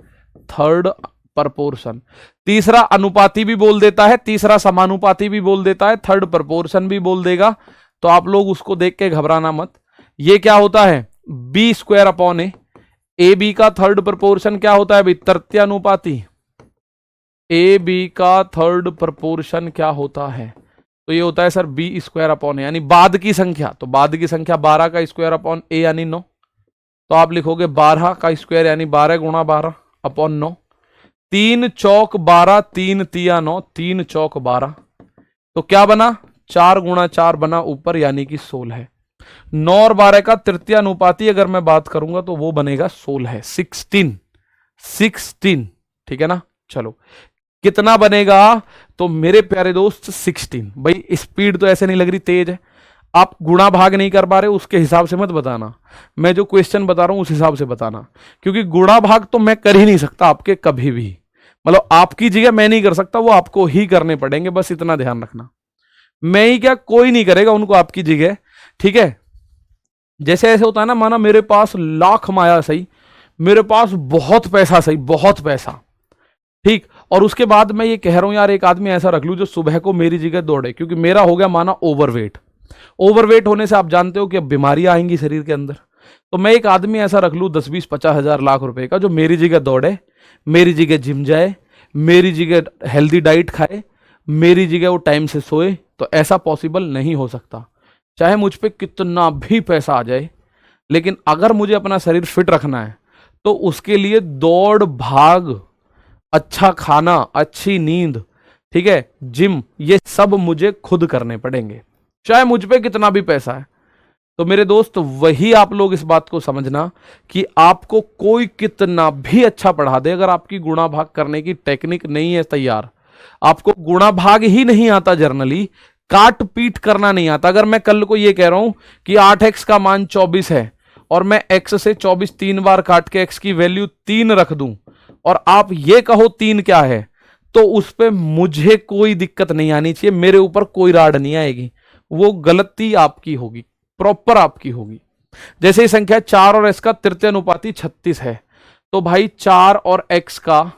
थर्ड प्रपोर्शन। तीसरा अनुपाती भी बोल देता है, तीसरा समानुपाती भी बोल देता है, थर्ड प्रपोर्शन भी बोल देगा, तो आप लोग उसको देख के घबराना मत। ये क्या होता है, B square upon A B का थर्ड प्रपोर्शन क्या होता है, तृतीयानुपाती। ए बी का थर्ड प्रपोर्शन क्या होता है, तो ये होता है sir B square upon A, यानी बाद की संख्या, तो बाद की संख्या 12 का स्क्वायर अपॉन ए यानी 9, तो आप लिखोगे 12 का स्क्वायर यानी 12 गुणा 12 अपॉन 9, 3 चौक 12, 3 तिया 9, 3 चौक 12, तो क्या बना 4 गुणा 4 बना ऊपर यानी कि 16 है। 9 और 12 का तृतीयानुपाती अगर मैं बात करूंगा तो वो बनेगा 16 है, 16, ठीक है ना। चलो कितना बनेगा, तो मेरे प्यारे दोस्त 16। भाई स्पीड तो ऐसे नहीं लग रही तेज है, आप गुणा भाग नहीं कर पा रहे उसके हिसाब से मत बताना, मैं जो क्वेश्चन बता रहा हूं उस हिसाब से बताना, क्योंकि गुणा भाग तो मैं कर ही नहीं सकता आपके कभी भी, मतलब आपकी जगह मैं नहीं कर सकता, वो आपको ही करने पड़ेंगे, बस इतना ध्यान रखना। मैं ही क्या कोई नहीं करेगा उनको आपकी जगह, ठीक है। जैसे ऐसे होता है ना, माना मेरे पास लाख माया सही, मेरे पास बहुत पैसा सही, बहुत पैसा, ठीक, और उसके बाद मैं ये कह रहा हूं यार एक आदमी ऐसा रख लूं जो सुबह को मेरी जगह दौड़े, क्योंकि मेरा हो गया माना ओवरवेट, ओवरवेट होने से आप जानते हो कि अब बीमारियां आएंगी शरीर के अंदर, तो मैं एक आदमी ऐसा रख लूं 10-20-50 हजार लाख रुपए का जो मेरी जगह दौड़े, मेरी जगह जिम जाए, मेरी जगह हेल्दी डाइट खाए, मेरी जगह वो टाइम से सोए, तो ऐसा पॉसिबल नहीं हो सकता, चाहे मुझ पे कितना भी पैसा आ जाए, लेकिन अगर मुझे अपना शरीर फिट रखना है तो उसके लिए दौड़ भाग, अच्छा खाना, अच्छी नींद, ठीक है, जिम, ये सब मुझे खुद करने पड़ेंगे, चाहे मुझ पे कितना भी पैसा है। तो मेरे दोस्त वही आप लोग इस बात को समझना कि आपको कोई कितना भी अच्छा पढ़ा दे, अगर आपकी गुणा भाग करने की टेक्निक नहीं है तैयार, आपको गुणा भाग ही नहीं आता, जर्नली काट पीट करना नहीं आता। अगर मैं कल को ये कह रहा हूं कि 8x का मान 24 है और मैं x से 24 3 बार काट के x की वैल्यू 3 रख दूं और आप ये कहो 3 क्या है, तो उस पर मुझे कोई दिक्कत नहीं आनी चाहिए, मेरे ऊपर कोई राड नहीं आएगी। वो गलती आपकी होगी, प्रॉपर आपकी होगी। जैसे ही संख्या 4 और x का तृतीय अनुपाती 36 है, तो भाई 4 और x का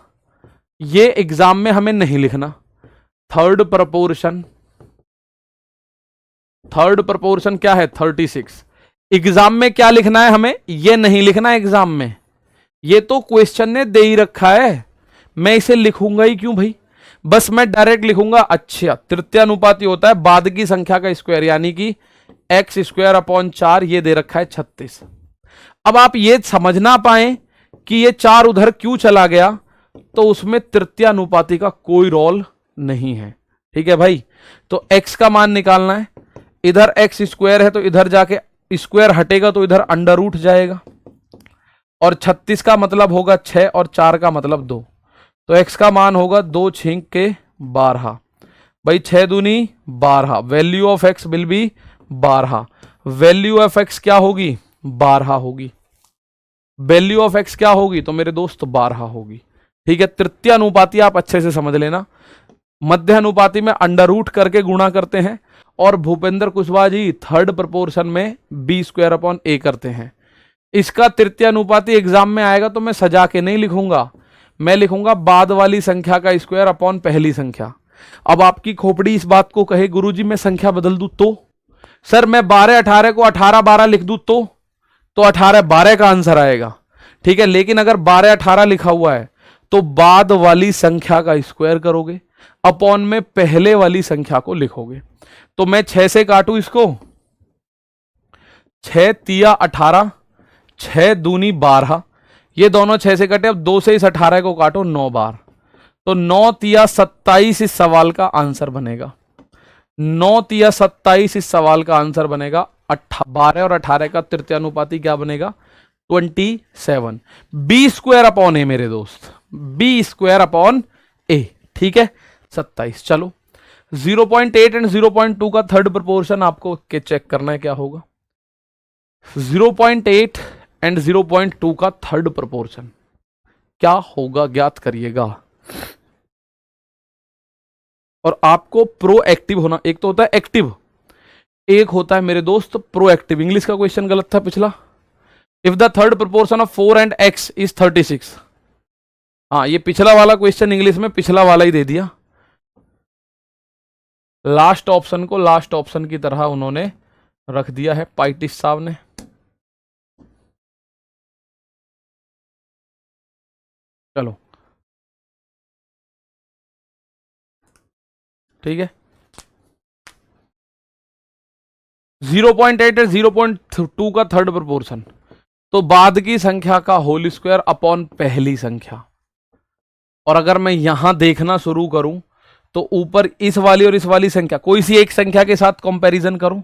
ये एग्जाम में हमें नहीं लिखना। थर्ड प्रपोर्शन क्या है 36। एग्जाम में क्या लिखना है हमें, ये नहीं लिखना एग्जाम में, ये तो क्वेश्चन ने दे ही रखा है, मैं इसे लिखूंगा ही क्यों भाई। बस मैं डायरेक्ट लिखूंगा, अच्छा तृतीय अनुपाती होता है बाद की संख्या का स्क्वायर, यानी कि एक्स स्क्वायर अपॉन 4, ये दे रखा है 36। अब आप ये समझ ना पाए कि ये 4 उधर क्यों चला गया, तो उसमें तृतीय अनुपाती का कोई रोल नहीं है। ठीक है भाई, तो x का मान निकालना है, इधर x स्क्वायर है तो इधर जाके स्क्वायर हटेगा तो इधर अंडर रूट जाएगा, और 36 का मतलब होगा 6 और 4 का मतलब 2, तो x का मान होगा 2 छींक के 12 भाई, 6 दूनी 12, value of x will be 12, value of x क्या होगी 12 होगी, वैल्यू ऑफ x क्या होगी तो मेरे दोस्त 12 होगी। ठीक है, तृतीय अनुपाती आप अच्छे से समझ लेना, मध्य अनुपाती में अंडर रूट करके गुणा करते हैं, और भूपेंद्र कुशवाहा जी थर्ड प्रपोर्शन में बी स्क्वायर अपॉन ए करते हैं। इसका तृतीय अनुपाती एग्जाम में आएगा तो मैं सजा के नहीं लिखूंगा, मैं लिखूंगा बाद वाली संख्या का स्क्वायर अपॉन पहली संख्या। अब आपकी खोपड़ी इस बात को कहे गुरुजी मैं संख्या बदल दूं तो, सर मैं 12 18 को 18 12 लिख दूं तो 18 12 का आंसर आएगा। ठीक है, लेकिन अगर 12 18 लिखा हुआ है तो बाद वाली संख्या का स्क्वायर करोगे, अपॉन में पहले वाली संख्या को लिखोगे। तो मैं 6 से काटू इसको, 6 तिया 18, 6 दूनी 12, ये दोनों 6 से कटे, अब 2 से इस 18 को काटो 9 बार, तो 9 तिया 27 इस सवाल का आंसर बनेगा। 9 तिया 27 इस सवाल का आंसर बनेगा। 12 और 18 का तृतीय अनुपाती क्या बनेगा 27, बी स्क्वायर अपॉन ए मेरे दोस्त, बी स्क्वायर अपॉन ए। ठीक है 27। चलो 0.8 एंड 0.2 का थर्ड प्रोपोर्शन आपको चेक करना है क्या होगा। 0.8 एंड 0.2 का थर्ड प्रोपोर्शन क्या होगा ज्ञात करिएगा। और आपको प्रोएक्टिव होना, एक तो होता है एक्टिव, एक होता है मेरे दोस्त प्रोएक्टिव। इंग्लिश का क्वेश्चन गलत था पिछला, if the third proportion of 4 and x is 36। हाँ ये पिछला वाला क्वेश्चन इंग्लिश में पिछला वाला ही दे दिया, लास्ट ऑप्शन को लास्ट ऑप्शन की तरह उन्होंने रख दिया है पाइटिस साहब ने। चलो ठीक है, 0.8 और 0.2 का थर्ड प्रोपोर्शन, तो बाद की संख्या का होल स्क्वायर अपॉन पहली संख्या। और अगर मैं यहां देखना शुरू करूं तो ऊपर इस वाली और इस वाली संख्या, कोई सी एक संख्या के साथ कंपैरिजन करूं,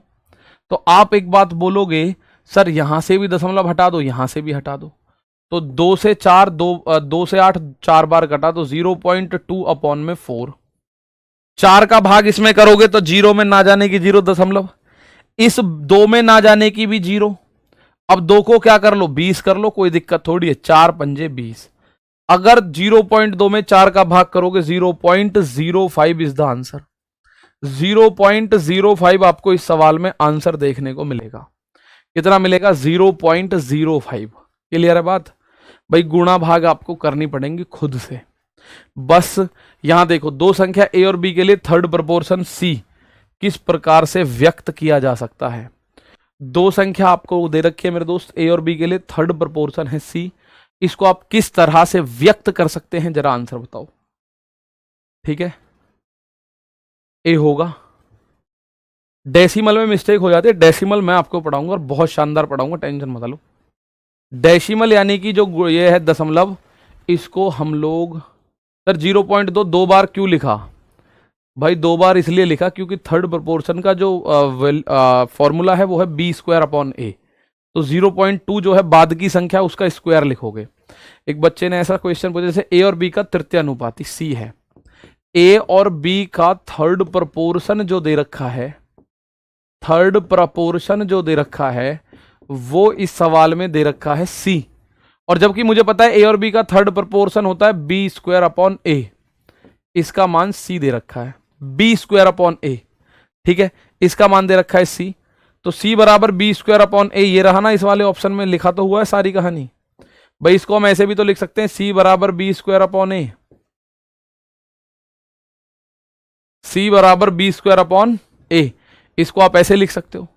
तो आप एक बात बोलोगे सर यहां से भी दशमलव हटा दो, यहां से भी हटा दो, तो 2 से 4 2 से 8 4 बार कटा, तो 0.2 अपॉन में 4। 4 का भाग इसमें करोगे तो 0 में ना जाने की 0 दशमलव, इस 2 में ना जाने की भी 0। अब 2 को क्या कर लो 20 कर लो, कोई दिक्कत थोड़ी है, 4 पंजे 20। अगर 0.2 में 4 का भाग करोगे 0.05 इज द आंसर। 0.05 आपको इस सवाल में आंसर देखने को मिलेगा। कितना मिलेगा 0.05। क्लियर है बात भाई, गुणा भाग आपको करनी पड़ेंगी खुद से। बस यहां देखो दो संख्या ए और बी के लिए थर्ड प्रोपोर्शन सी किस प्रकार से व्यक्त किया जा सकता है। दो संख्या आपको दे रखी है मेरे दोस्त ए और बी के लिए, थर्ड प्रोपोर्शन है सी, इसको आप किस तरह से व्यक्त कर सकते हैं जरा आंसर बताओ। ठीक है, ए होगा, डेसिमल में मिस्टेक हो जाती है, डेसिमल मैं आपको पढ़ाऊंगा और बहुत शानदार पढ़ाऊंगा, टेंशन मत लो। डेसिमल यानी कि जो ये है दशमलव, इसको हम लोग सर 0.2 दो बार क्यों लिखा भाई, 2 बार इसलिए लिखा क्योंकि थर्ड प्रोपोर्शन का जो फॉर्मूला है वो है बी स्क्वायर अपॉन ए, तो 0.2 जो है बाद की संख्या उसका स्क्वायर लिखोगे। एक बच्चे ने ऐसा क्वेश्चन पूछा जैसे ए और बी का तृतीय अनुपाती सी है, ए और बी का थर्ड प्रपोर्शन जो दे रखा है, थर्ड प्रपोर्शन जो दे रखा है वो इस सवाल में दे रखा है सी, और जबकि मुझे पता है ए और बी का थर्ड प्रपोर्शन होता है बी स्क्वायर अपॉन ए, इसका मान सी दे रखा है, बी स्क्वायर अपॉन ए, ठीक है, इसका मान दे रखा है सी, तो सी बराबर बी स्क्वायर अपॉन ए, ये रहा ना इस वाले ऑप्शन में, लिखा तो हुआ है सारी कहानी भाई। इसको हम ऐसे भी तो लिख सकते हैं, सी बराबर बी स्क्वायर अपॉन ए, सी बराबर बी स्क्वायर अपॉन ए, इसको आप ऐसे लिख सकते हो।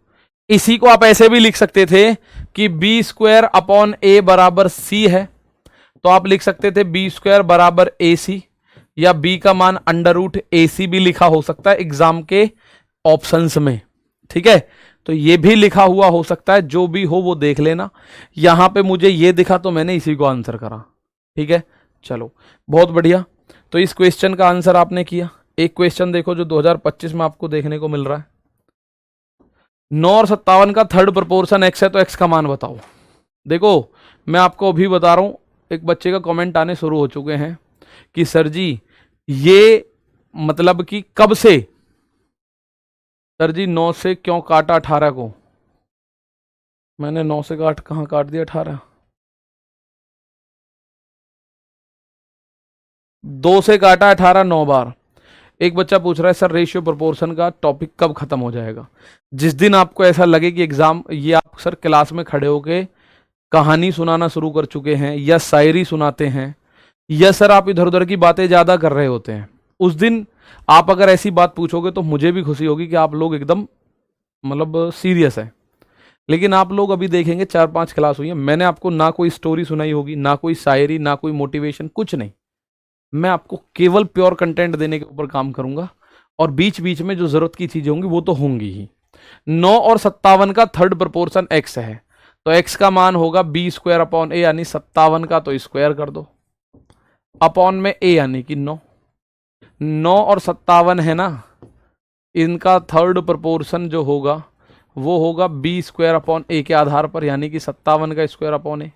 इसी को आप ऐसे भी लिख सकते थे कि बी स्क्वायर अपॉन ए बराबर सी है, तो आप लिख सकते थे बी स्क्वायर बराबर ए सी, या बी का मान अंडर रूट ए सी भी लिखा हो सकता है एग्जाम के ऑप्शंस में, ठीक है, तो ये भी लिखा हुआ हो सकता है, जो भी हो वो देख लेना। यहां पे मुझे ये दिखा तो मैंने इसी को आंसर करा, ठीक है, चलो बहुत बढ़िया। तो इस क्वेश्चन का आंसर आपने किया। एक क्वेश्चन देखो जो 2025 में आपको देखने को मिल रहा है, 9 और 57 का थर्ड प्रोपोर्शन एक्स है, तो एक्स का मान बताओ। देखो मैं आपको अभी बता रहा हूं, एक बच्चे का कमेंट आने शुरू हो चुके हैं कि सर जी ये मतलब कि कब से, सर जी 9 से क्यों काटा 18 को, मैंने 9 से कहां काट दिया 18, 2 से काटा 18 9 बार। एक बच्चा पूछ रहा है सर रेशियो प्रोपोर्शन का टॉपिक कब खत्म हो जाएगा। जिस दिन आपको ऐसा लगे कि एग्जाम, ये आप सर क्लास में खड़े होके कहानी सुनाना शुरू कर चुके हैं या शायरी सुनाते हैं, या सर आप इधर उधर की बातें ज्यादा कर रहे होते हैं, उस दिन आप अगर ऐसी बात पूछोगे तो मुझे भी खुशी होगी कि आप लोग एकदम मतलब सीरियस है। लेकिन आप लोग अभी देखेंगे 4-5 क्लास हुई है, मैंने आपको ना कोई स्टोरी सुनाई होगी, ना कोई शायरी, ना कोई मोटिवेशन, कुछ नहीं, मैं आपको केवल प्योर कंटेंट देने के ऊपर काम करूंगा, और बीच बीच में जो जरूरत की चीजें होंगी वो तो होंगी ही। 9 और 57 का थर्ड प्रोपोर्शन एक्स है, तो एक्स का मान होगा बी स्क्वायर अपॉन ए, यानी 57 का तो स्क्वायर कर दो, अपॉन में ए यानी कि 9, 9 और 57 है ना, इनका थर्ड प्रोपोर्शन जो होगा वो होगा बी स्क्वायर अपॉन ए के आधार पर, यानी कि 57 का स्क्वायर अपॉन ए,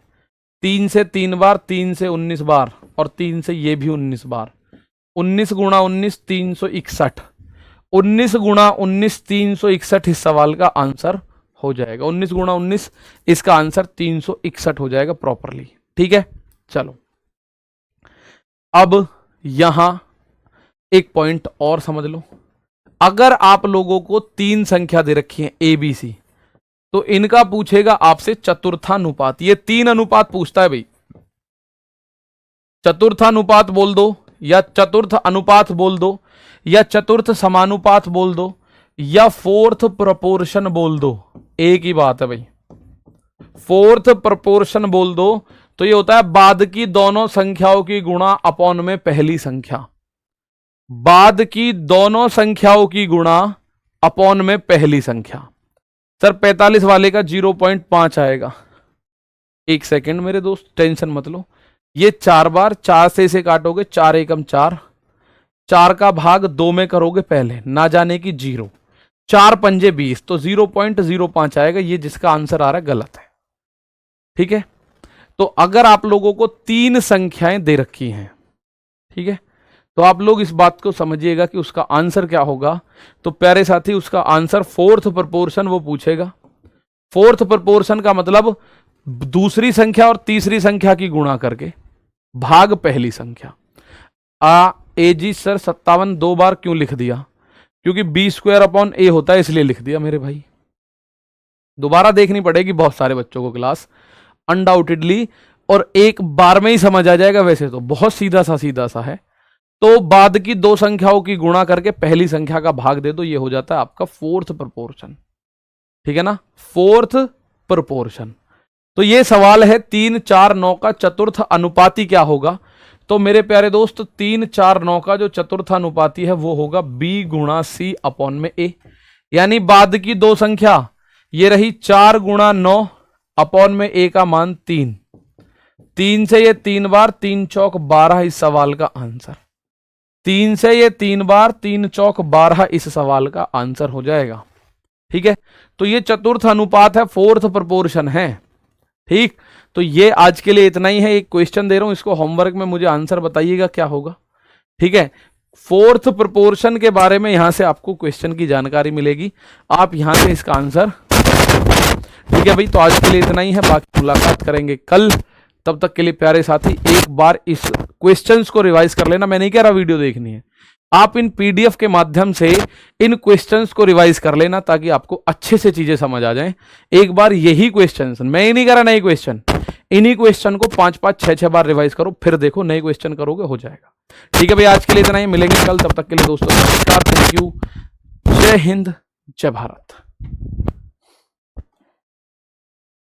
3 से 3 बार, 3 से 19 बार, और 3 से ये भी 19 बार, 19 गुणा 19 361, 19 गुणा 19 361 इस सवाल का आंसर हो जाएगा, 19 गुणा 19 इसका आंसर 361 हो जाएगा प्रॉपरली, ठीक है। चलो अब यहां एक पॉइंट और समझ लो, अगर आप लोगों को 3 संख्या दे रखी है ए बी सी, तो इनका पूछेगा आपसे चतुर्थानुपात, ये 3 अनुपात पूछता है भाई, चतुर्थानुपात बोल दो, या चतुर्थ अनुपात बोल दो, या चतुर्थ समानुपात बोल दो, या फोर्थ प्रोपोर्शन बोल दो, एक ही बात है भाई। फोर्थ प्रोपोर्शन बोल दो तो ये होता है बाद की दोनों संख्याओं की गुणा अपॉन में पहली संख्या, बाद की दोनों संख्याओं की गुणा अपॉन में पहली संख्या। सर 45 वाले का 0.5 आएगा, एक सेकंड मेरे दोस्त टेंशन मत लो, ये 4 बार, 4 से इसे काटोगे, 4 एकम 4, 4 का भाग 2 में करोगे पहले, ना जाने की 0, 4 पंजे 20, तो 0.05 आएगा, ये जिसका आंसर आ रहा है गलत है, ठीक है। तो अगर आप लोगों को 3 संख्याएं दे रखी हैं, ठीक है, तो आप लोग इस बात को समझिएगा कि उसका आंसर क्या होगा। तो प्यारे साथी उसका आंसर फोर्थ प्रोपोर्शन वो पूछेगा। फोर्थ प्रोपोर्शन का मतलब दूसरी संख्या और तीसरी संख्या की गुणा करके भाग पहली संख्या। ए जी सर 57 2 बार क्यों लिख दिया, क्योंकि बी स्क्वायर अपॉन ए होता है इसलिए लिख दिया मेरे भाई, दोबारा देखनी पड़ेगी बहुत सारे बच्चों को क्लास अनडाउटेडली, और एक बार में ही समझ आ जाएगा, वैसे तो बहुत सीधा सा है। तो बाद की 2 संख्याओं की गुणा करके पहली संख्या का भाग दे दो, ये हो जाता है आपका फोर्थ प्रोपोर्शन, ठीक है ना, फोर्थ प्रोपोर्शन। तो ये सवाल है 3 4 9 का चतुर्थ अनुपाती क्या होगा। तो मेरे प्यारे दोस्त 3 4 9 का जो चतुर्थ अनुपाती है वो होगा बी गुणा सी अपॉन में ए, यानी बाद की 2 संख्या ये रही 4 गुणा 9 अपॉन में ए का मान 3, 3 से ये 3 बार, 3 चौक 12 इस सवाल का आंसर, 3 से ये 3 बार, 3 चौक 12 इस सवाल का आंसर हो जाएगा, ठीक है। तो ये चतुर्थ अनुपात है, फोर्थ प्रोपोर्शन है, ठीक। तो ये आज के लिए इतना ही है, एक क्वेश्चन दे रहा हूं, इसको होमवर्क में मुझे आंसर बताइएगा क्या होगा, ठीक है। फोर्थ प्रोपोर्शन के बारे में यहां से आपको क्वेश्चन की जानकारी मिलेगी, आप यहां से इसका आंसर। ठीक है भाई, तो आज के लिए इतना ही है, बाकी मुलाकात करेंगे कल। तब तक के लिए प्यारे साथी एक बार इस क्वेश्चंस को रिवाइज कर लेना। मैं नहीं कह रहा वीडियो देखनी है, आप इन पीडीएफ के माध्यम से इन क्वेश्चंस को रिवाइज कर लेना ताकि आपको अच्छे से चीजें समझ आ जाएं। एक बार यही क्वेश्चंस, मैं ही नहीं कह रहा नए क्वेश्चन, इन्हीं क्वेश्चन को 5-5, 6-6 बार रिवाइज करो, फिर देखो नए क्वेश्चन करोगे हो जाएगा। ठीक है भाई, आज के लिए इतना ही, मिलेंगे कल। तब तक के लिए दोस्तों नमस्कार, थैंक यू, जय हिंद, जय भारत।